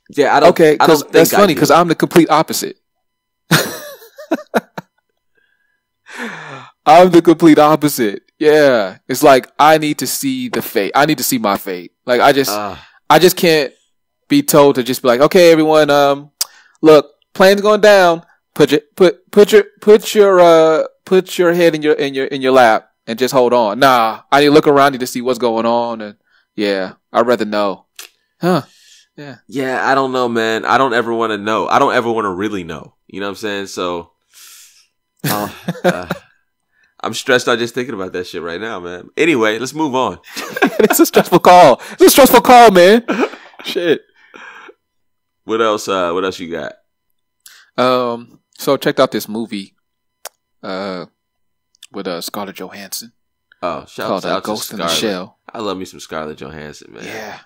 Yeah, I don't. Okay, because that's funny because I'm the complete opposite. I'm the complete opposite. Yeah, it's like I need to see the fate. I need to see my fate. Like I just can't be told to just be like, okay, everyone, look, plane's going down. Put your head in your lap and just hold on. Nah, I need to look around you to see what's going on, and yeah, I'd rather know. Huh? Yeah. Yeah, I don't know, man. I don't ever want to know. I don't ever want to really know. You know what I'm saying? So, I'm stressed out just thinking about that shit right now, man. Anyway, let's move on. It's a stressful call. It's a stressful call, man. Shit. What else? What else you got? So I checked out this movie, with Scarlett Johansson. Oh, called Ghost in the Shell. I love me some Scarlett Johansson, man. Yeah.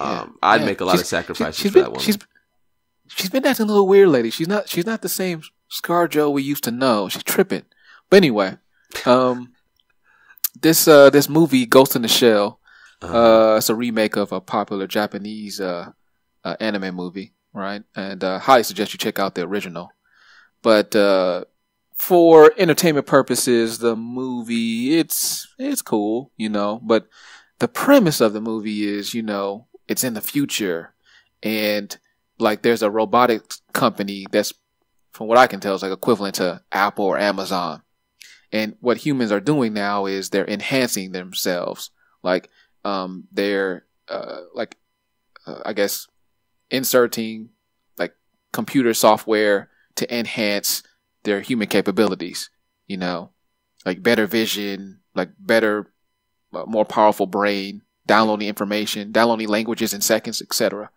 I'd make a lot of sacrifices for that woman. She's been acting a little weird lately. She's not the same ScarJo we used to know. She's tripping. But anyway, this movie Ghost in the Shell, it's a remake of a popular Japanese anime movie, right? And highly suggest you check out the original. But for entertainment purposes, the movie it's cool, you know. But the premise of the movie is, you know, it's in the future, and like there's a robotics company that's, from what I can tell, is like equivalent to Apple or Amazon. And what humans are doing now is they're enhancing themselves, like they're I guess inserting like computer software to enhance their human capabilities, you know, like better vision, like better, more powerful brain, downloading information, downloading languages in seconds, etc.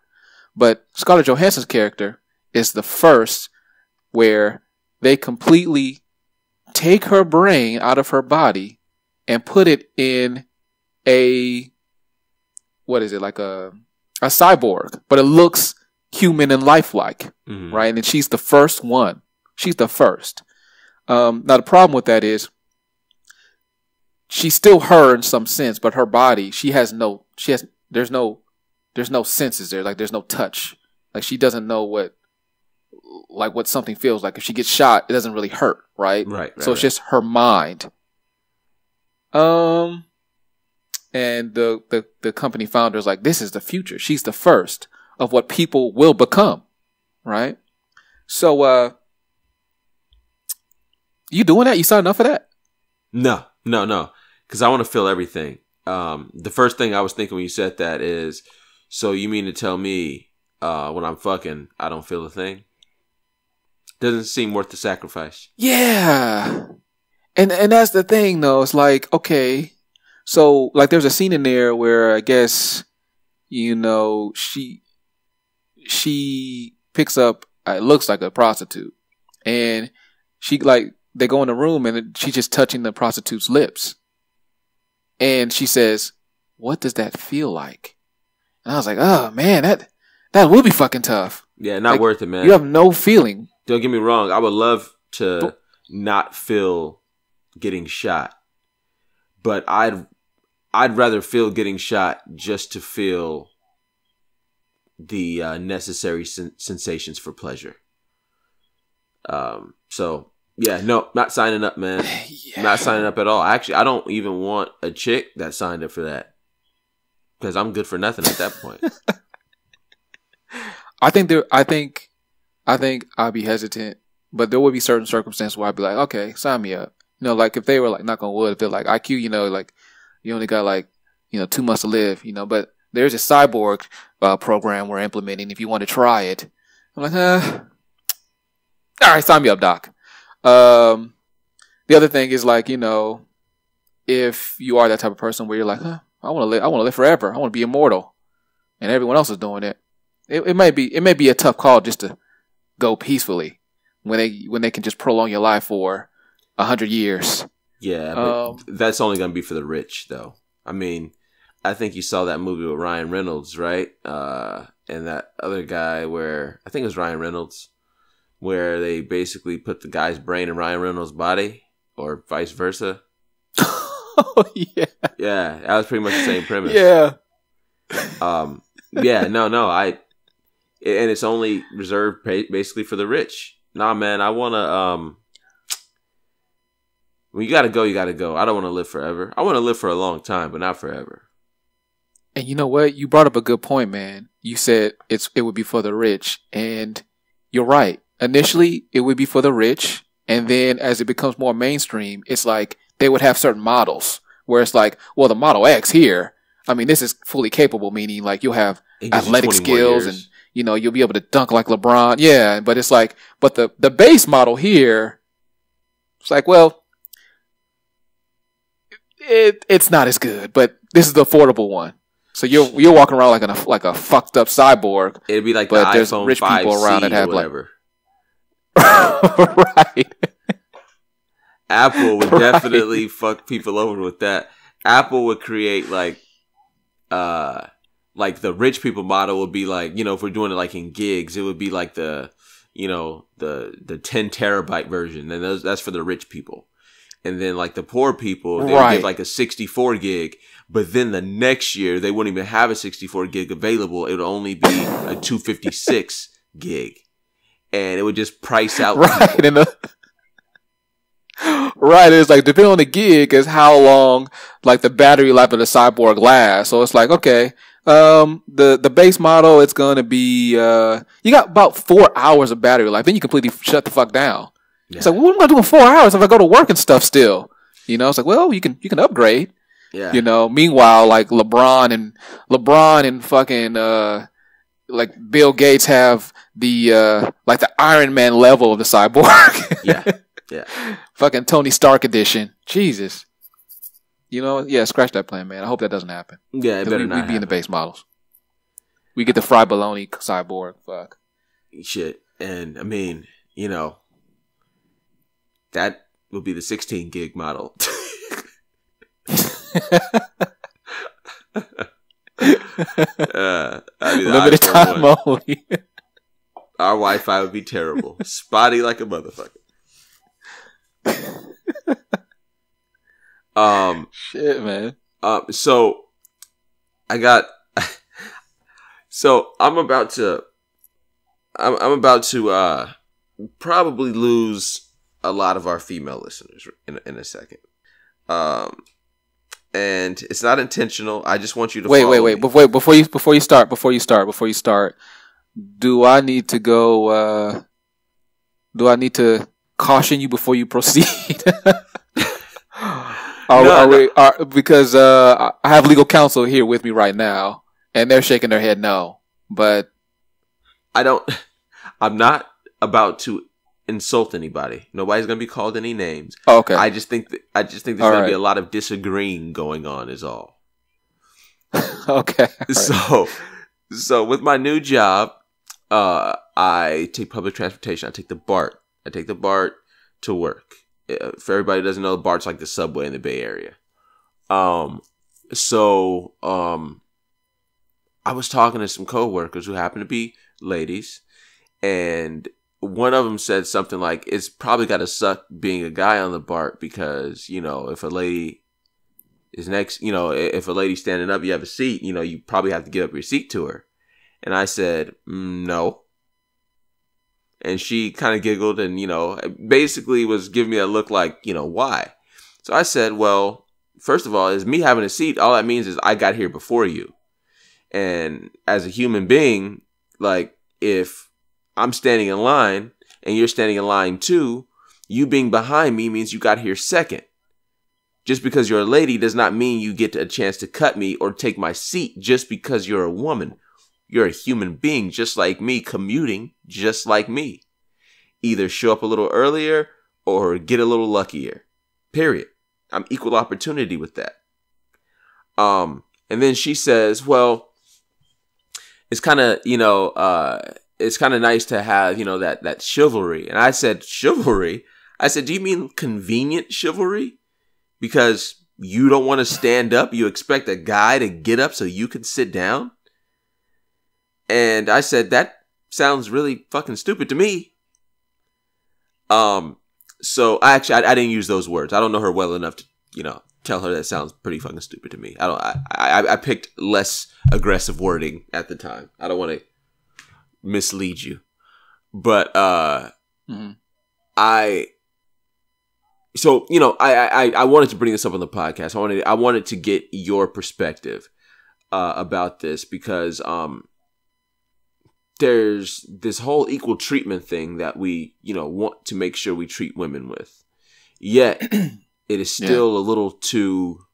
But Scarlett Johansson's character is the first where they completely take her brain out of her body and put it in a, what is it, like a cyborg, but it looks human and lifelike, right? And she's the first one. She's the first. Now the problem with that is she's still her in some sense, but her body, there's no senses there. Like there's no touch. Like she doesn't know what something feels like. If she gets shot, it doesn't really hurt, right? Right. So it's just her mind. And the company founder is like, this is the future. She's the first of what people will become, right? So, you doing that? You signed up for that? No. Because I want to feel everything. The first thing I was thinking when you said that is, so you mean to tell me when I'm fucking, I don't feel a thing? Doesn't seem worth the sacrifice. Yeah. And that's the thing, though. It's like, okay, so like there's a scene in there where I guess, you know, she picks up, it looks like a prostitute, and she like, they go in the room and she's just touching the prostitute's lips. And she says, what does that feel like? And I was like, oh man, that would be fucking tough. Yeah, not like, worth it, man. You have no feeling. Don't get me wrong. I would love to not feel getting shot, but I'd rather feel getting shot just to feel the necessary sensations for pleasure. So yeah, no, not signing up, man. Yeah. Not signing up at all. Actually, I don't even want a chick that signed up for that, because I'm good for nothing at that point. I think I'd be hesitant, but there would be certain circumstances where I'd be like, okay, sign me up. You know, like if they were like, knock on wood, if they're like, IQ, you know, like you only got like, you know, 2 months to live, you know, but there's a cyborg program we're implementing. If you want to try it, I'm like, all right, sign me up, doc. The other thing is like, you know, if you are that type of person where you're like, I want to live forever. I want to be immortal, and everyone else is doing it. It may be a tough call just to go peacefully when they can just prolong your life for 100 years. Yeah, but that's only going to be for the rich, though. I mean, I think you saw that movie with Ryan Reynolds, right? And that other guy where, I think it was Ryan Reynolds, where they basically put the guy's brain in Ryan Reynolds' body, or vice versa. Oh, yeah. Yeah, that was pretty much the same premise. Yeah. Yeah, no, and it's only reserved basically for the rich. Nah, man, I want to, when you gotta go, you gotta go. I don't want to live forever. I want to live for a long time, but not forever. And you know what? You brought up a good point, man. You said it would be for the rich, and you're right. Initially, it would be for the rich, and then as it becomes more mainstream, it's like they would have certain models where it's like, well, the Model X here, I mean, this is fully capable, meaning like you'll have athletic skills and, you know, you'll be able to dunk like LeBron. Yeah, but it's like, but the base model here, it's like, well, it's not as good, but this is the affordable one. So you're walking around like a fucked up cyborg. It'd be like but the there's iPhone rich 5C people around that have whatever. Right. Apple would definitely fuck people over with that. Apple would create like the rich people model would be like, you know, if we're doing it like in gigs, it would be like the 10 terabyte version. And that's for the rich people. And then like the poor people, they would give like a 64 gig. But then the next year, they wouldn't even have a 64 gig available. It would only be a 256 gig. And it would just price out people. Right, it's like depending on the gig is how long like the battery life of the cyborg lasts. So it's like, okay, the base model, it's gonna be you got about 4 hours of battery life, then you completely shut the fuck down. Yeah. It's like, well, what am I doing 4 hours if I go to work and stuff still? You know, it's like, well, you can upgrade. Yeah. You know, meanwhile, like LeBron and fucking like Bill Gates have the like the Iron Man level of the cyborg. Yeah. Yeah. Fucking Tony Stark edition. Jesus. You know, yeah, scratch that plan, man. I hope that doesn't happen. Yeah, it better not We'd be in the base models. We get the Fried Bologna cyborg. Fuck. Shit. And, I mean, you know, that would be the 16 gig model. Limited time only. Our Wi-Fi would be terrible. Spotty like a motherfucker. Shit, man. So I'm about to probably lose a lot of our female listeners in a second. And it's not intentional. I just want you to wait. Before you start, do I need to go? Do I need to caution you before you proceed? Because I have legal counsel here with me right now, and they're shaking their head no. But I'm not about to insult anybody. Nobody's gonna be called any names. Oh, okay. I just think there's gonna be a lot of disagreeing going on is all. Okay. All right. So with my new job, I take public transportation. I take the BART. To work. For everybody who doesn't know, BART's like the subway in the Bay Area. I was talking to some coworkers who happen to be ladies, and one of them said something like, "It's probably got to suck being a guy on the BART because, you know, if a lady is next, you know, if a lady's standing up, you have a seat, you know, you probably have to give up your seat to her." And I said, "No." And she kind of giggled and, you know, basically was giving me a look like, you know, why? So I said, well, first of all, is me having a seat, all that means is I got here before you. And as a human being, like, if I'm standing in line and you're standing in line too, you being behind me means you got here second. Just because you're a lady does not mean you get a chance to cut me or take my seat just because you're a woman. You're a human being just like me, commuting just like me. Either show up a little earlier or get a little luckier. Period. I'm equal opportunity with that. And then she says, well, it's kind of, you know, it's kind of nice to have, you know, that chivalry. And I said, chivalry? I said, do you mean convenient chivalry? Because you don't want to stand up. You expect a guy to get up so you can sit down? And I said, that sounds really fucking stupid to me. So I didn't use those words. I don't know her well enough to, you know, tell her that sounds pretty fucking stupid to me. I picked less aggressive wording at the time. I don't want to mislead you. But, so, you know, I wanted to bring this up on the podcast. I wanted to get your perspective, about this because, there's this whole equal treatment thing that we, you know, want to make sure we treat women with. Yet it is still a little too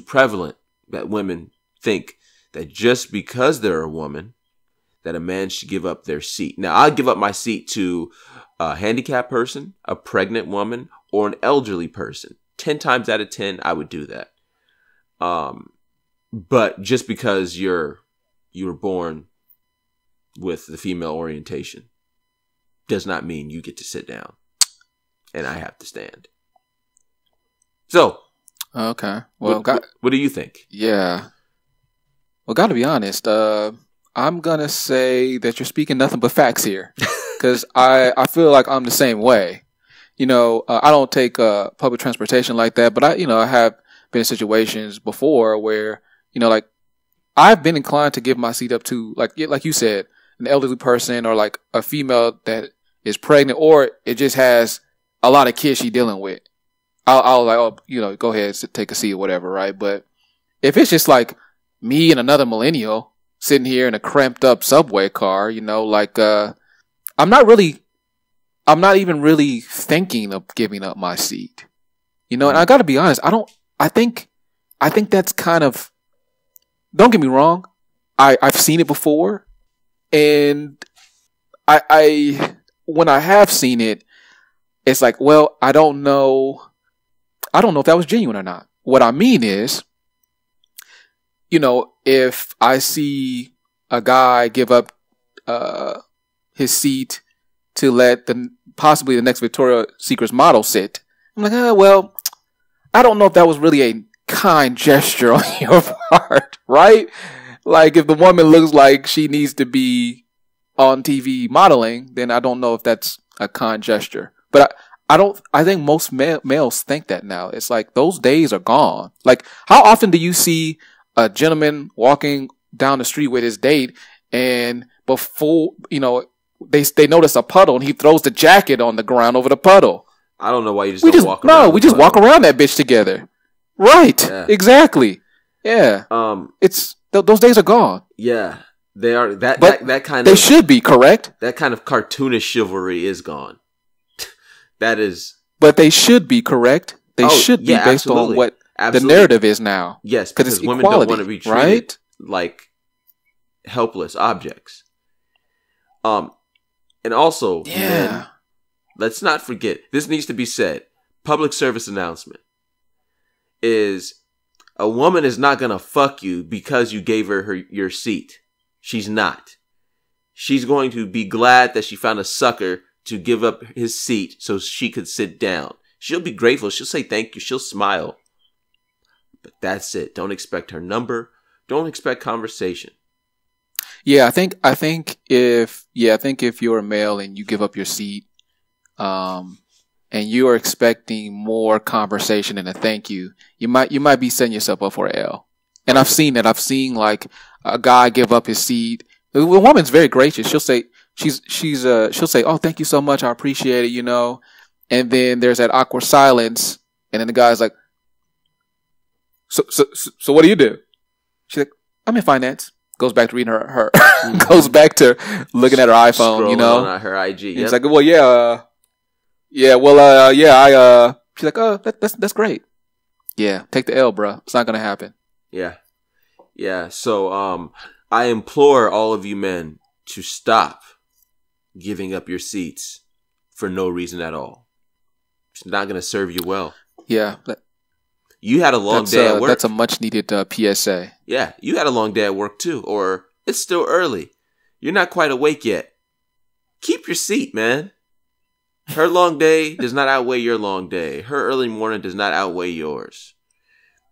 prevalent that women think that just because they're a woman, that a man should give up their seat. Now, I'd give up my seat to a handicapped person, a pregnant woman, or an elderly person. 10 times out of 10, I would do that. But just because you were born with the female orientation does not mean you get to sit down and I have to stand. So, okay. Well, what do you think? Yeah. Well, got to be honest. I'm gonna say that you're speaking nothing but facts here, because I feel like I'm the same way. I don't take public transportation like that, but I have been in situations before where like I've been inclined to give my seat up to like you said, an elderly person or like a female that is pregnant or it just has a lot of kids she's dealing with. I'll like, go ahead, take a seat or whatever, right? But if it's just like me and another millennial sitting here in a cramped up subway car, I'm not even really thinking of giving up my seat, and I gotta be honest, I think that's kind of, don't get me wrong, I've seen it before, and I when I have seen it, it's like, well, I don't know if that was genuine or not. What I mean is, if I see a guy give up his seat to let possibly the next Victoria's Secret model sit, I'm like, well, I don't know if that was really a kind gesture on your part, right? Like, if the woman looks like she needs to be on TV modeling, then I don't know if that's a kind gesture. But I think most males think that now. It's like those days are gone. Like, how often do you see a gentleman walking down the street with his date and before, they notice a puddle and he throws the jacket on the ground over the puddle? I don't know why you just don't walk around. No, we just walk around that bitch together. Right. Yeah. Exactly. Yeah. Those days are gone. Yeah. They are that kind of. They should be, correct? That kind of cartoonish chivalry is gone. That is. But they should be, correct? They should be based on what the narrative is now. Yes, because women don't want to be treated like helpless objects. And also, men, let's not forget, this needs to be said. Public service announcement is, a woman is not going to fuck you because you gave her your seat. She's not. She's going to be glad that she found a sucker to give up his seat so she could sit down. She'll be grateful. She'll say thank you. She'll smile. But that's it. Don't expect her number. Don't expect conversation. Yeah, I think if you're a male and you give up your seat, and you are expecting more conversation and a thank you, you might be setting yourself up for an L. And I've seen that. I've seen like a guy give up his seat. The woman's very gracious. She'll say she'll say, "Oh, thank you so much. I appreciate it." And then there's that awkward silence, and then the guy's like, "So what do you do?" She's like, "I'm in finance." Goes back to reading her goes back to looking at her iPhone, scrolling on her IG. Yep. He's like, "Well, she's like, "Oh, that's great. Yeah, take the L, bro. It's not gonna happen." Yeah. So, I implore all of you men to stop giving up your seats for no reason at all. It's not gonna serve you well. Yeah. You had a long day at work. That's a much needed PSA. Yeah, you had a long day at work too, or it's still early. You're not quite awake yet. Keep your seat, man. Her long day does not outweigh your long day. Her early morning does not outweigh yours.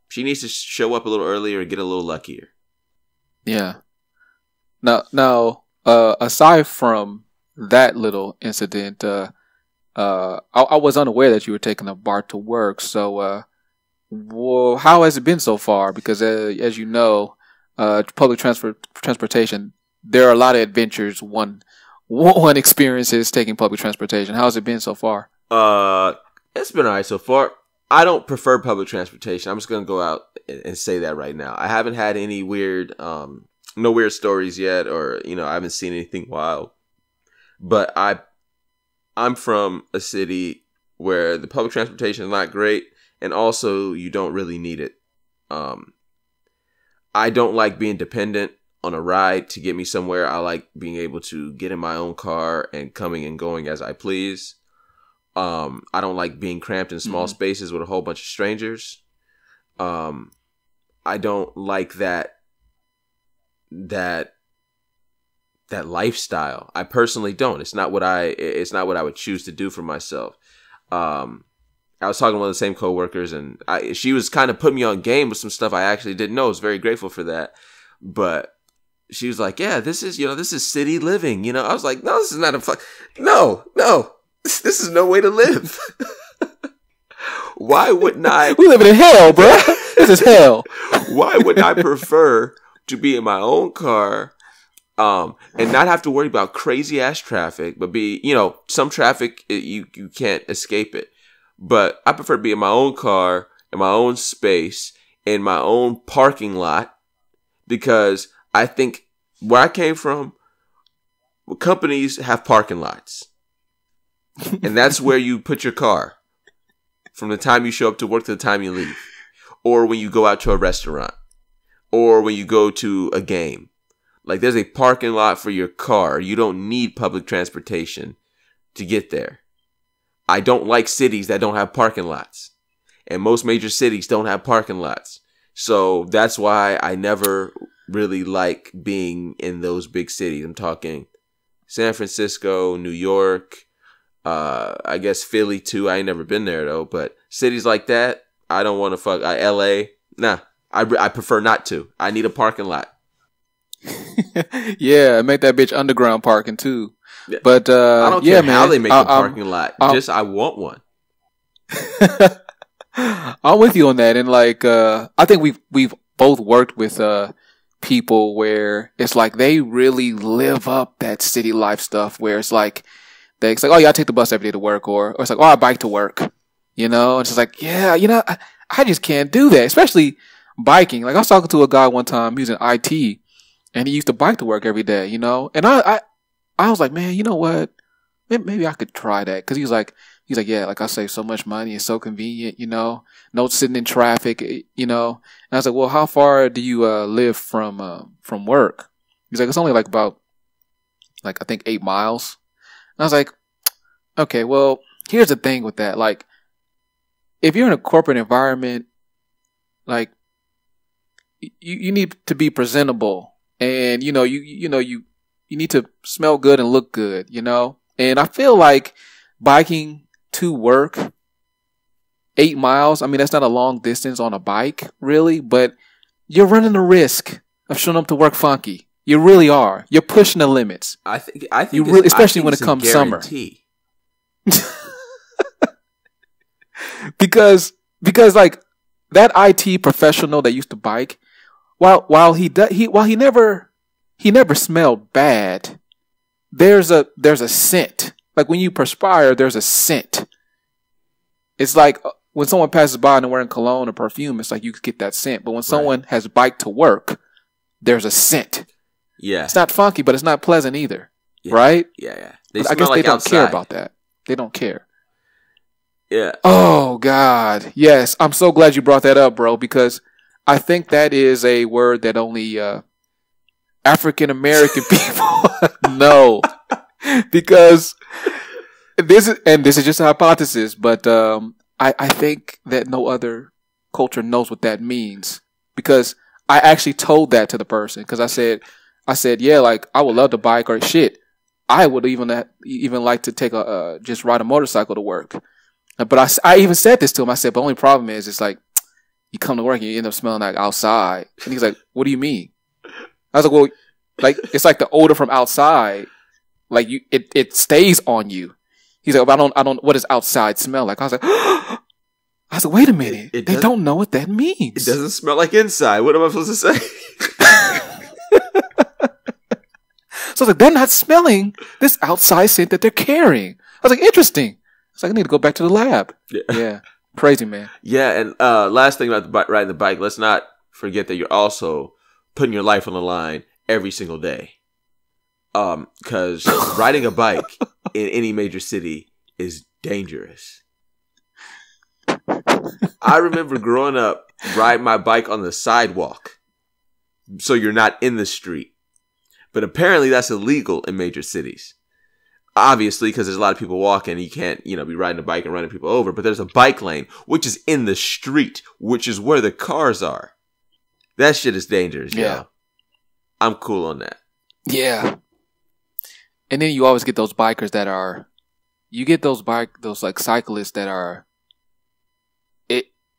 She needs to show up a little earlier and get a little luckier. Yeah. Now, aside from that little incident, I was unaware that you were taking a BART to work. So, well, how has it been so far? Because as you know, public transportation, there are a lot of adventures one experiences taking public transportation. How has it been so far? It's been alright so far. I don't prefer public transportation. I'm just gonna go out and say that right now. I haven't had any weird, no weird stories yet, or I haven't seen anything wild. But I'm from a city where the public transportation is not great, and also you don't really need it. I don't like being dependent on a ride to get me somewhere. I like being able to get in my own car and coming and going as I please. I don't like being cramped in small spaces with a whole bunch of strangers. I don't like that lifestyle. I personally don't. It's not what I would choose to do for myself. I was talking to one of the same coworkers, and she was kind of putting me on game with some stuff I actually didn't know. I was very grateful for that. But she was like, "Yeah, this is city living." I was like, "No, this is not no. This is no way to live." Why wouldn't I? We living in hell, bro. This is hell. Why wouldn't I prefer to be in my own car, and not have to worry about crazy ass traffic, but be, some traffic you can't escape it. But I prefer to be in my own car, in my own space, in my own parking lot, because I think where I came from, companies have parking lots. And that's where you put your car from the time you show up to work to the time you leave. Or when you go out to a restaurant. Or when you go to a game. Like, there's a parking lot for your car. You don't need public transportation to get there. I don't like cities that don't have parking lots. And most major cities don't have parking lots. So that's why I never really like being in those big cities. I'm talking San Francisco, New York, I guess Philly too. I ain't never been there though. But cities like that, I don't want to fuck. LA, nah. I prefer not to. I need a parking lot. Yeah, make that bitch underground parking too. But I don't care how they make a parking lot. I want one. I'm with you on that, and like I think we've both worked with people where it's like they really live up that city life stuff. Where it's like oh yeah, I take the bus every day to work, or it's like, oh, I bike to work. And it's just like, yeah, I just can't do that, especially biking. Like, I was talking to a guy one time. He was in IT, and he used to bike to work every day. And I was like, man, you know what? Maybe I could try that. Cause he's like, yeah, like I save so much money. It's so convenient, no sitting in traffic, And I was like, well, how far do you live from work? He's like, it's only like about, I think 8 miles. And I was like, okay, well, here's the thing with that. Like, if you're in a corporate environment, like, you need to be presentable, and you need to smell good and look good, And I feel like biking to work 8 miles, I mean, that's not a long distance on a bike, really, but you're running the risk of showing up to work funky. You really are. You're pushing the limits. I think you really, especially when it comes summer. Because like that IT professional that used to bike, while he never smelled bad, there's a scent. Like when you perspire, there's a scent. It's like when someone passes by and they're wearing cologne or perfume, it's like you get that scent. But when someone has biked to work, there's a scent. Yeah. It's not funky, but it's not pleasant either. Yeah. Right? Yeah. I guess they don't care about that. They don't care. Yeah. Oh, God. Yes. I'm so glad you brought that up, bro, because I think that is a word that only African American people know. Because this is just a hypothesis, but I think that no other culture knows what that means. Because I actually told that to the person, because I said, yeah, like I would love to bike, or shit, I would even like to take just ride a motorcycle to work. But I even said this to him. I said, but the only problem is, it's like you come to work and you end up smelling like outside. And he's like, what do you mean? I was like, well, like it's like the odor from outside, like it stays on you. He's like, well, I don't. What does outside smell like? I was like, wait a minute. They don't know what that means. It doesn't smell like inside. What am I supposed to say? So I was like, they're not smelling this outside scent that they're carrying. I was like, interesting. It's like, I need to go back to the lab. Yeah. Crazy, man. Yeah, and last thing about riding the bike, let's not forget that you're also putting your life on the line every single day. Because riding a bike in any major city is dangerous. I remember growing up, riding my bike on the sidewalk. so you're not in the street. But apparently that's illegal in major cities. Obviously, because there's a lot of people walking, you can't, be riding a bike and running people over. But there's a bike lane, which is in the street, which is where the cars are. That shit is dangerous, yo. I'm cool on that. Yeah. And then you always get those bikers that are, those like cyclists that are,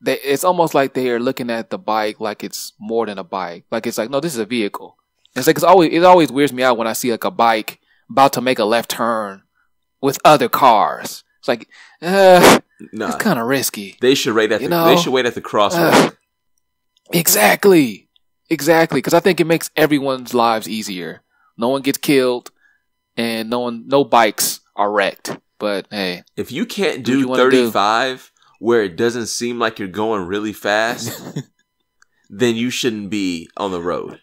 it's almost like they are looking at the bike like it's more than a bike. Like it's like, no, this is a vehicle. It's like it always weirds me out when I see like a bike about to make a left turn with other cars. It's like, it's kind of risky. They should wait at the crosswalk. Exactly. Because I think it makes everyone's lives easier. No one gets killed, and no bikes are wrecked. But hey, if you can't do 35 where it doesn't seem like you're going really fast, then you shouldn't be on the road.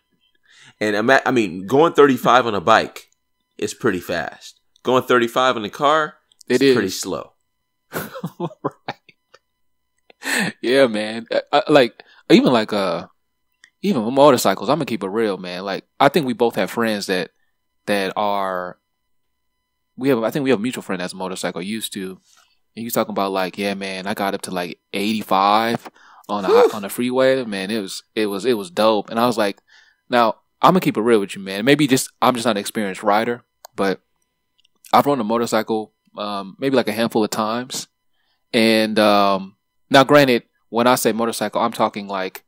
And I mean, going 35 on a bike is pretty fast. Going 35 in a car is pretty slow. Right. Yeah, man. Even with motorcycles, I'm gonna keep it real, man. Like, I think we both have friends that are. I think we have a mutual friend that's a motorcycle used to. And he's talking about like, yeah, man, I got up to like 85 on the freeway. Man, it was dope. And I was like, now I'm gonna keep it real with you, man. Maybe I'm just not an experienced rider, but I've run a motorcycle maybe like a handful of times. And now, granted, when I say motorcycle, I'm talking like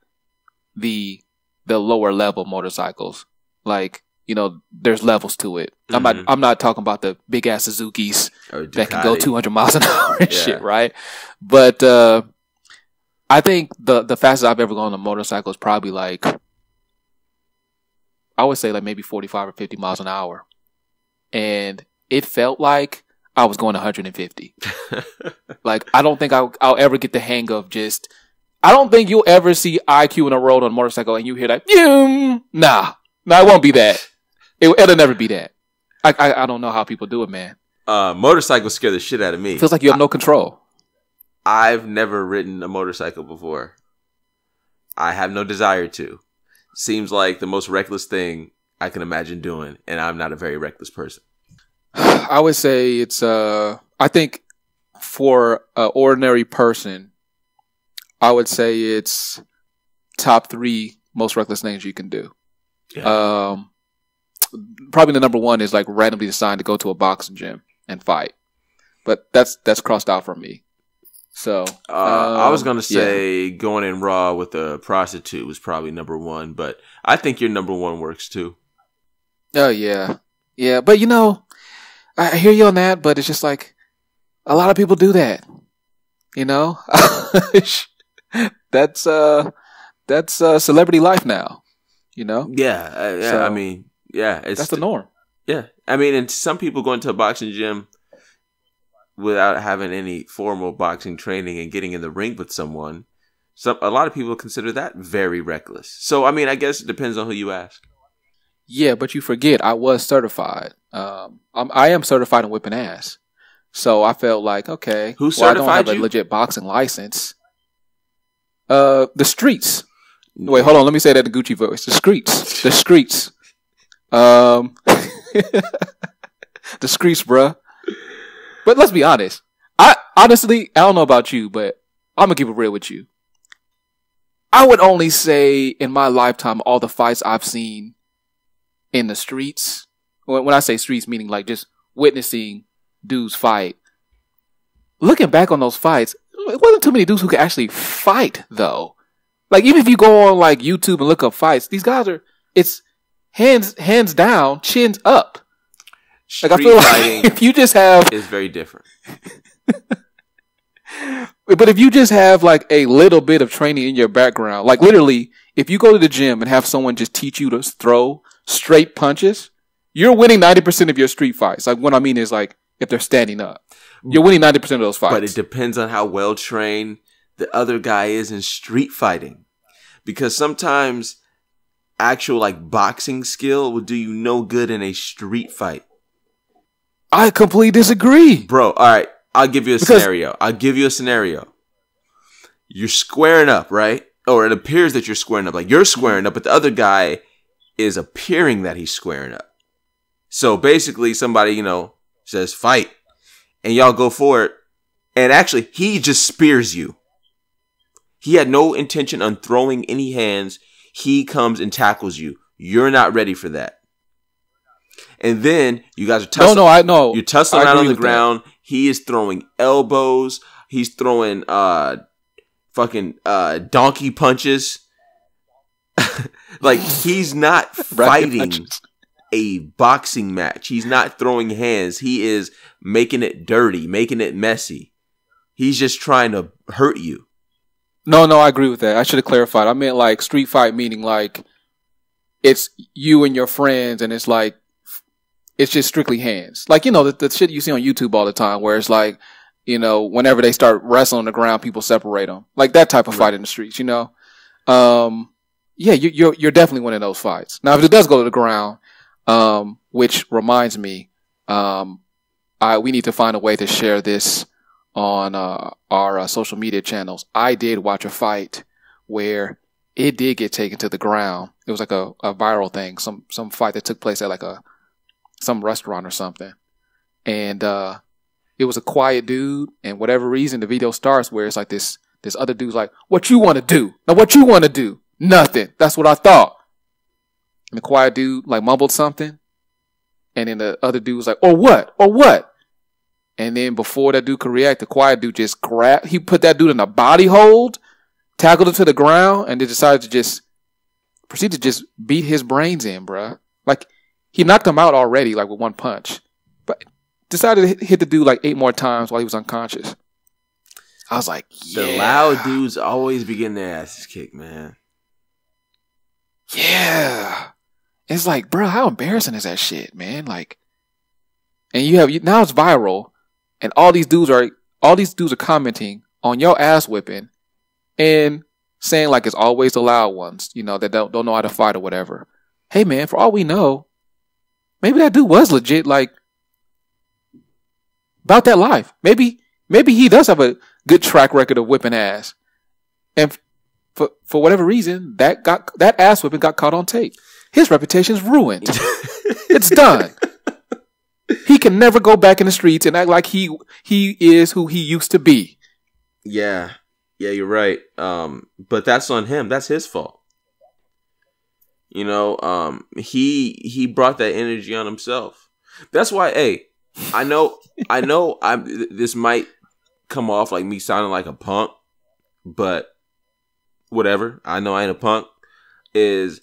the lower level motorcycles. Like, there's levels to it. Mm-hmm. I'm not talking about the big ass Suzukis that can go 200 miles an hour and shit, right? But I think the fastest I've ever gone on a motorcycle is probably like, I would say like maybe 45 or 50 miles an hour. And it felt like I was going 150. Like, I don't think I'll ever get the hang of I don't think you'll ever see IQ in a road on a motorcycle and you hear that, nah, it won't be that. It'll never be that. I don't know how people do it, man. Motorcycles scare the shit out of me. Feels like you have no control. I've never ridden a motorcycle before. I have no desire to. Seems like the most reckless thing I can imagine doing, and I'm not a very reckless person. I would say it's, I think for an ordinary person, I would say it's top 3 most reckless things you can do. Yeah. Probably the number 1 is like randomly decide to go to a boxing gym and fight, but that's crossed out from me. So I was gonna say going in raw with a prostitute was probably number 1, but I think your number 1 works too. Oh yeah, but I hear you on that, but it's just like a lot of people do that. That's celebrity life now. Yeah. I mean, yeah, that's the norm. Yeah, I mean, and some people go into a boxing gym without having any formal boxing training and getting in the ring with someone. A lot of people consider that very reckless. So, I mean, I guess it depends on who you ask. Yeah, but you forget I was certified. I am certified in whipping ass. So I felt like, okay, who certified I don't have you? a legit boxing license. The streets. Wait, hold on. Let me say that in Gucci voice. The streets. The streets. The streets, bruh. But let's be honest. I don't know about you, but I'm gonna keep it real with you. I would only say in my lifetime, all the fights I've seen in the streets. When I say streets, meaning like just witnessing dudes fight. Looking back on those fights, it wasn't too many dudes who could actually fight, though. Like, even if you go on like YouTube and look up fights, these guys it's hands down, chins up. Street like, I feel fighting like if you just have is very different. But if you just have like a little bit of training in your background, like literally, if you go to the gym and have someone just teach you to throw straight punches, you're winning 90% of your street fights. Like, what I mean is like, if they're standing up, you're winning 90% of those fights. But it depends on how well trained the other guy is in street fighting. Because sometimes actual like boxing skill will do you no good in a street fight. I completely disagree. Bro, all right. I'll give you a scenario. You're squaring up, right? Or it appears that you're squaring up. Like, you're squaring up, but the other guy is appearing that he's squaring up. So basically somebody, says fight and y'all go for it. And actually he just spears you. He had no intention on throwing any hands. He comes and tackles you. You're not ready for that. And then you guys are tussling. No, I know. You're tussling out on the ground. That. He is throwing elbows. He's throwing donkey punches. Like, he's not fighting a boxing match. He's not throwing hands. He is making it dirty, making it messy. He's just trying to hurt you. No, I agree with that. I should have clarified. I meant like street fight, meaning like it's you and your friends, and it's like it's just strictly hands. Like, the shit you see on YouTube all the time, where it's like, whenever they start wrestling on the ground, people separate them. Like that type of fight in the streets. Yeah, you're definitely winning those fights. Now, if it does go to the ground, which reminds me, we need to find a way to share this on our social media channels. I did watch a fight where it did get taken to the ground. It was like a viral thing, some fight that took place at like some restaurant or something, and it was a quiet dude. And whatever reason, the video starts where it's like this other dude's like, "What you want to do? Now, what you want to do?" "Nothing. That's what I thought." And the quiet dude like mumbled something, and then the other dude was like, "Or what? Or what?" And then before that dude could react, the quiet dude just he put that dude in a body hold, tackled him to the ground, and then decided to proceed to just beat his brains in, bruh. Like, he knocked him out already, like with one punch, but decided to hit the dude like 8 more times while he was unconscious. I was like, yeah. The loud dudes always be getting their asses kicked, man. Yeah. It's like, bro, how embarrassing is that shit, man? Like, and now it's viral, and all these dudes are commenting on your ass whipping and saying like it's always the loud ones, that don't know how to fight or whatever. Hey man, for all we know, maybe that dude was legit, like, about that life. Maybe he does have a good track record of whipping ass, and for whatever reason, that ass whipping got caught on tape. His reputation's ruined. It's done. He can never go back in the streets and act like he is who he used to be. Yeah, you're right. But that's on him. That's his fault. He brought that energy on himself. That's why, hey, I know this might come off like me sounding like a punk, but whatever. I know I ain't a punk. There's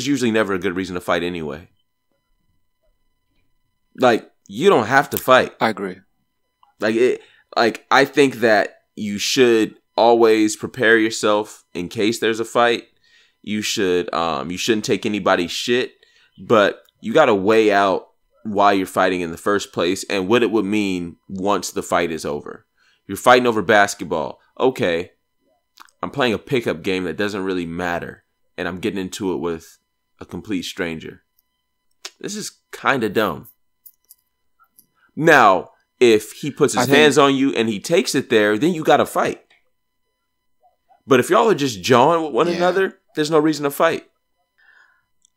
usually never a good reason to fight anyway. Like, you don't have to fight. I agree. I think that you should always prepare yourself in case there's a fight. You shouldn't take anybody's shit, but you got to weigh out why you're fighting in the first place and what it would mean once the fight is over. You're fighting over basketball. Okay, I'm playing a pickup game that doesn't really matter, and I'm getting into it with a complete stranger. This is kind of dumb. Now, if he puts his hands on you and he takes it there, then you got to fight. But if y'all are just jawing with one another, there's no reason to fight.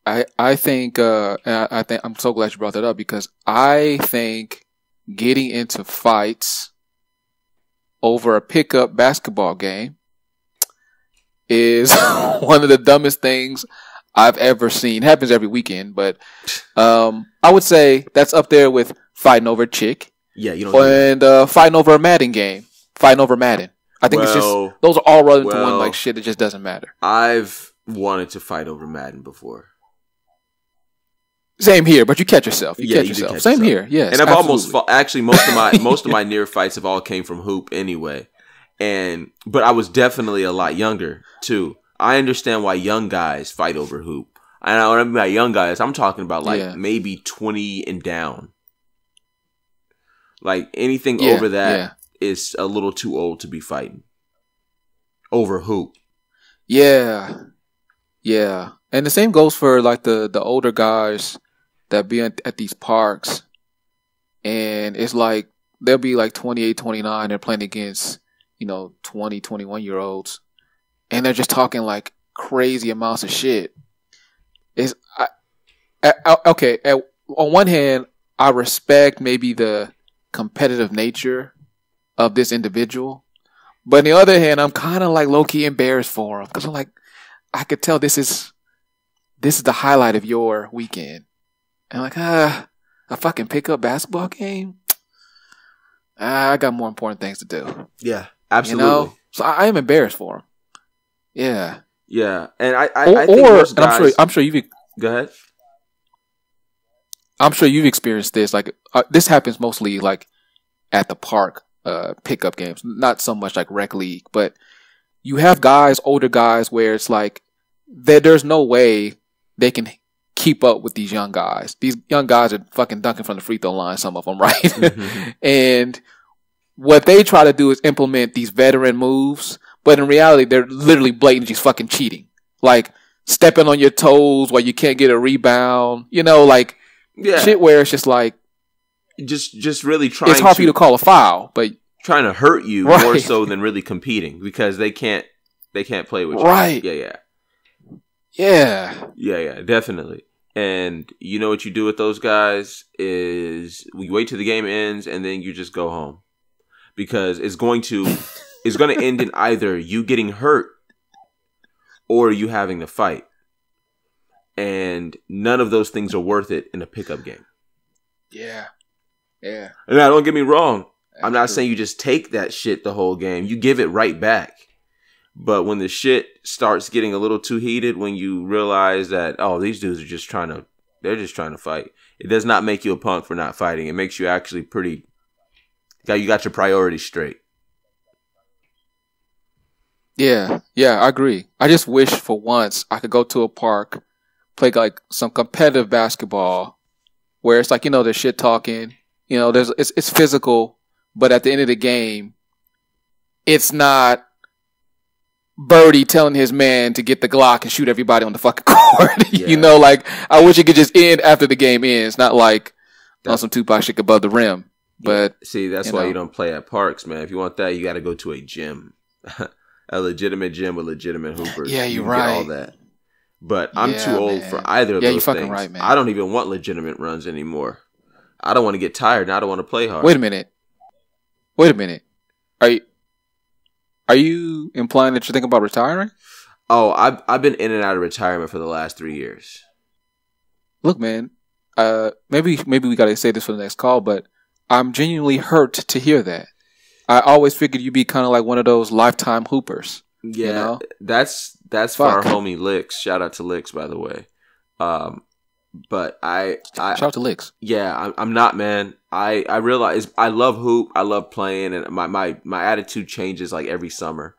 I think I'm so glad you brought that up, because I think getting into fights over a pickup basketball game is one of the dumbest things I've ever seen. It happens every weekend, but I would say that's up there with fighting over a chick. Yeah, you don't. And fighting over a Madden game. Fighting over Madden. I think it's just, those are all rolled into one like shit. It just doesn't matter. I've wanted to fight over Madden before. Same here, but you catch yourself. You catch yourself. Same here. Yes, and I've almost fought, actually most of my near fights have all came from hoop anyway. But I was definitely a lot younger too. I understand why young guys fight over hoop. And when I mean by young guys, I'm talking about maybe 20 and down. Like anything over that is a little too old to be fighting over hoop. Yeah. And the same goes for like the older guys that be at these parks, and it's like they'll be like 28, 29, they're playing against 20, 21 year olds, and they're just talking like crazy amounts of shit. is okay. On one hand, I respect maybe the competitive nature of this individual, but on the other hand, I'm kind of like low key embarrassed for him because I'm like, I could tell this is the highlight of your weekend, and I'm like, a fucking pickup basketball game. I got more important things to do. Yeah, absolutely. You know? So I am embarrassed for him. Yeah. Yeah, and I think most guys, I'm sure you've. Go ahead. I'm sure you've experienced this. Like this happens mostly like at the park, pickup games. Not so much like rec league, but you have guys, older guys, where it's like there's no way they can keep up with these young guys. These young guys are fucking dunking from the free throw line. Some of them, right? Mm-hmm. And what they try to do is implement these veteran moves. But in reality, they're literally blatantly just fucking cheating. Like, stepping on your toes while you can't get a rebound. You know, like, shit where it's just like... Just really trying it's hard for you to call a foul, but... Trying to hurt you more so than really competing. Because they can't play with you. Right. Yeah, definitely. And you know what you do with those guys is... We wait till the game ends, and then you just go home. Because it's going to end in either you getting hurt or you having to fight. And none of those things are worth it in a pickup game. Yeah. And now, don't get me wrong. I'm not saying you just take that shit the whole game. You give it right back. But when the shit starts getting a little too heated, when you realize that, oh, these dudes are just trying to fight. It does not make you a punk for not fighting. It makes you actually pretty... You got your priorities straight. Yeah, I agree. I just wish for once I could go to a park, play like some competitive basketball, where it's like, you know, there's shit talking, you know, it's physical, but at the end of the game, it's not Birdie telling his man to get the Glock and shoot everybody on the fucking court. You know, like, I wish it could just end after the game ends, not like on some Tupac shit above the rim. But see, that's why you don't play at parks, man. If you want that, you got to go to a gym, a legitimate gym with legitimate hoopers. Yeah, you're right. Get all that. But I'm too old for either of those things. Fucking right, man. I don't even want legitimate runs anymore. I don't want to get tired, and I don't want to play hard. Wait a minute. Are you implying that you're thinking about retiring? Oh, I've been in and out of retirement for the last 3 years. Look, man. Maybe we got to say this for the next call, but I'm genuinely hurt to hear that. I always figured you'd be kind of like one of those lifetime hoopers. Yeah, you know? that's for our homie Licks. Shout out to Licks, by the way. But shout out to Licks. Yeah, I'm not, man. I realize I love hoop. I love playing, and my attitude changes like every summer.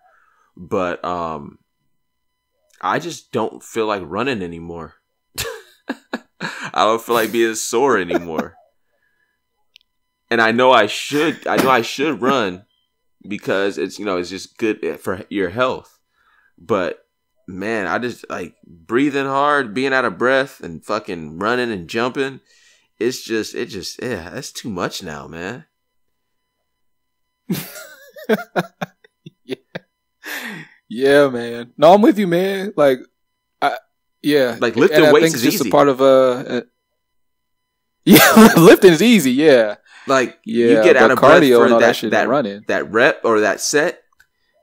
But I just don't feel like running anymore. I don't feel like being sore anymore. And I know I should run because it's just good for your health. But man, I just like breathing hard, being out of breath, and fucking running and jumping. That's too much now, man. Yeah, man. No, I'm with you, man. Like, like lifting weights is easy. Just a part of lifting is easy. Yeah. Like, you get out of cardio breath for that running. That rep or that set,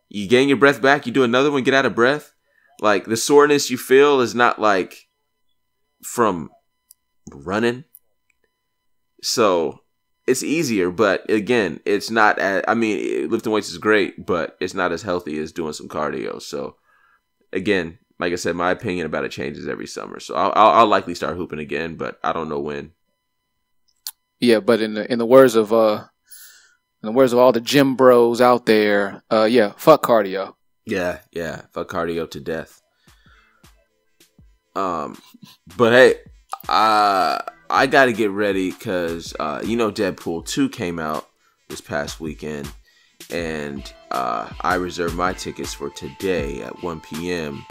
you gain your breath back, you do another one, get out of breath. Like, the soreness you feel is not, like, from running. So, it's easier, but, again, it's not lifting weights is great, but it's not as healthy as doing some cardio. So, again, like I said, my opinion about it changes every summer. So, I'll likely start hooping again, but I don't know when. Yeah, but in the words of all the gym bros out there, fuck cardio. Yeah, fuck cardio to death. But hey, I got to get ready because Deadpool 2 came out this past weekend, and I reserved my tickets for today at 1 p.m.,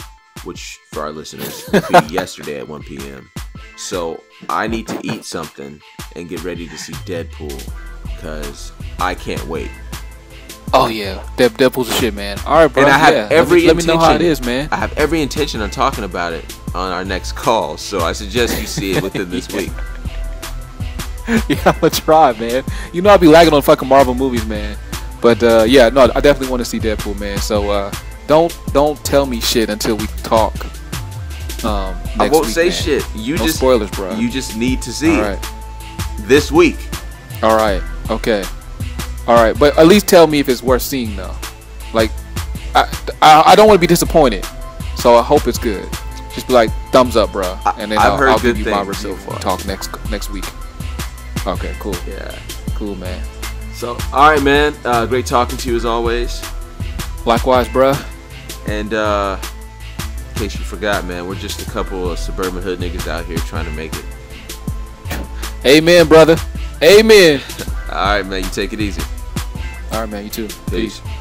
which for our listeners would be yesterday at 1 p.m. So I need to eat something and get ready to see Deadpool because I can't wait. Oh yeah, Deadpool's a shit, man. All right, bro. And I have every let me know how it is, man. I have every intention on talking about it on our next call. So I suggest you see it within this week. Yeah, I'm gonna try, man. You know I'll be lagging on fucking Marvel movies, man. But yeah, no, I definitely want to see Deadpool, man. So don't tell me shit until we talk. Next I won't week, say man. shit. You no just spoilers, bro. You just need to see All it right. this week. All right. Okay. All right, but at least tell me if it's worth seeing, though. Like, I don't want to be disappointed, so I hope it's good. Just be like, thumbs up, bro, and then I'll give you my review. Talk next week. Okay, cool. Yeah, cool, man. So, all right, man. Great talking to you as always. Likewise, bro. And in case you forgot, man, we're just a couple of suburban hood niggas out here trying to make it. Amen, brother. Amen. All right, man. You take it easy. All right, man. You too. Peace. Peace.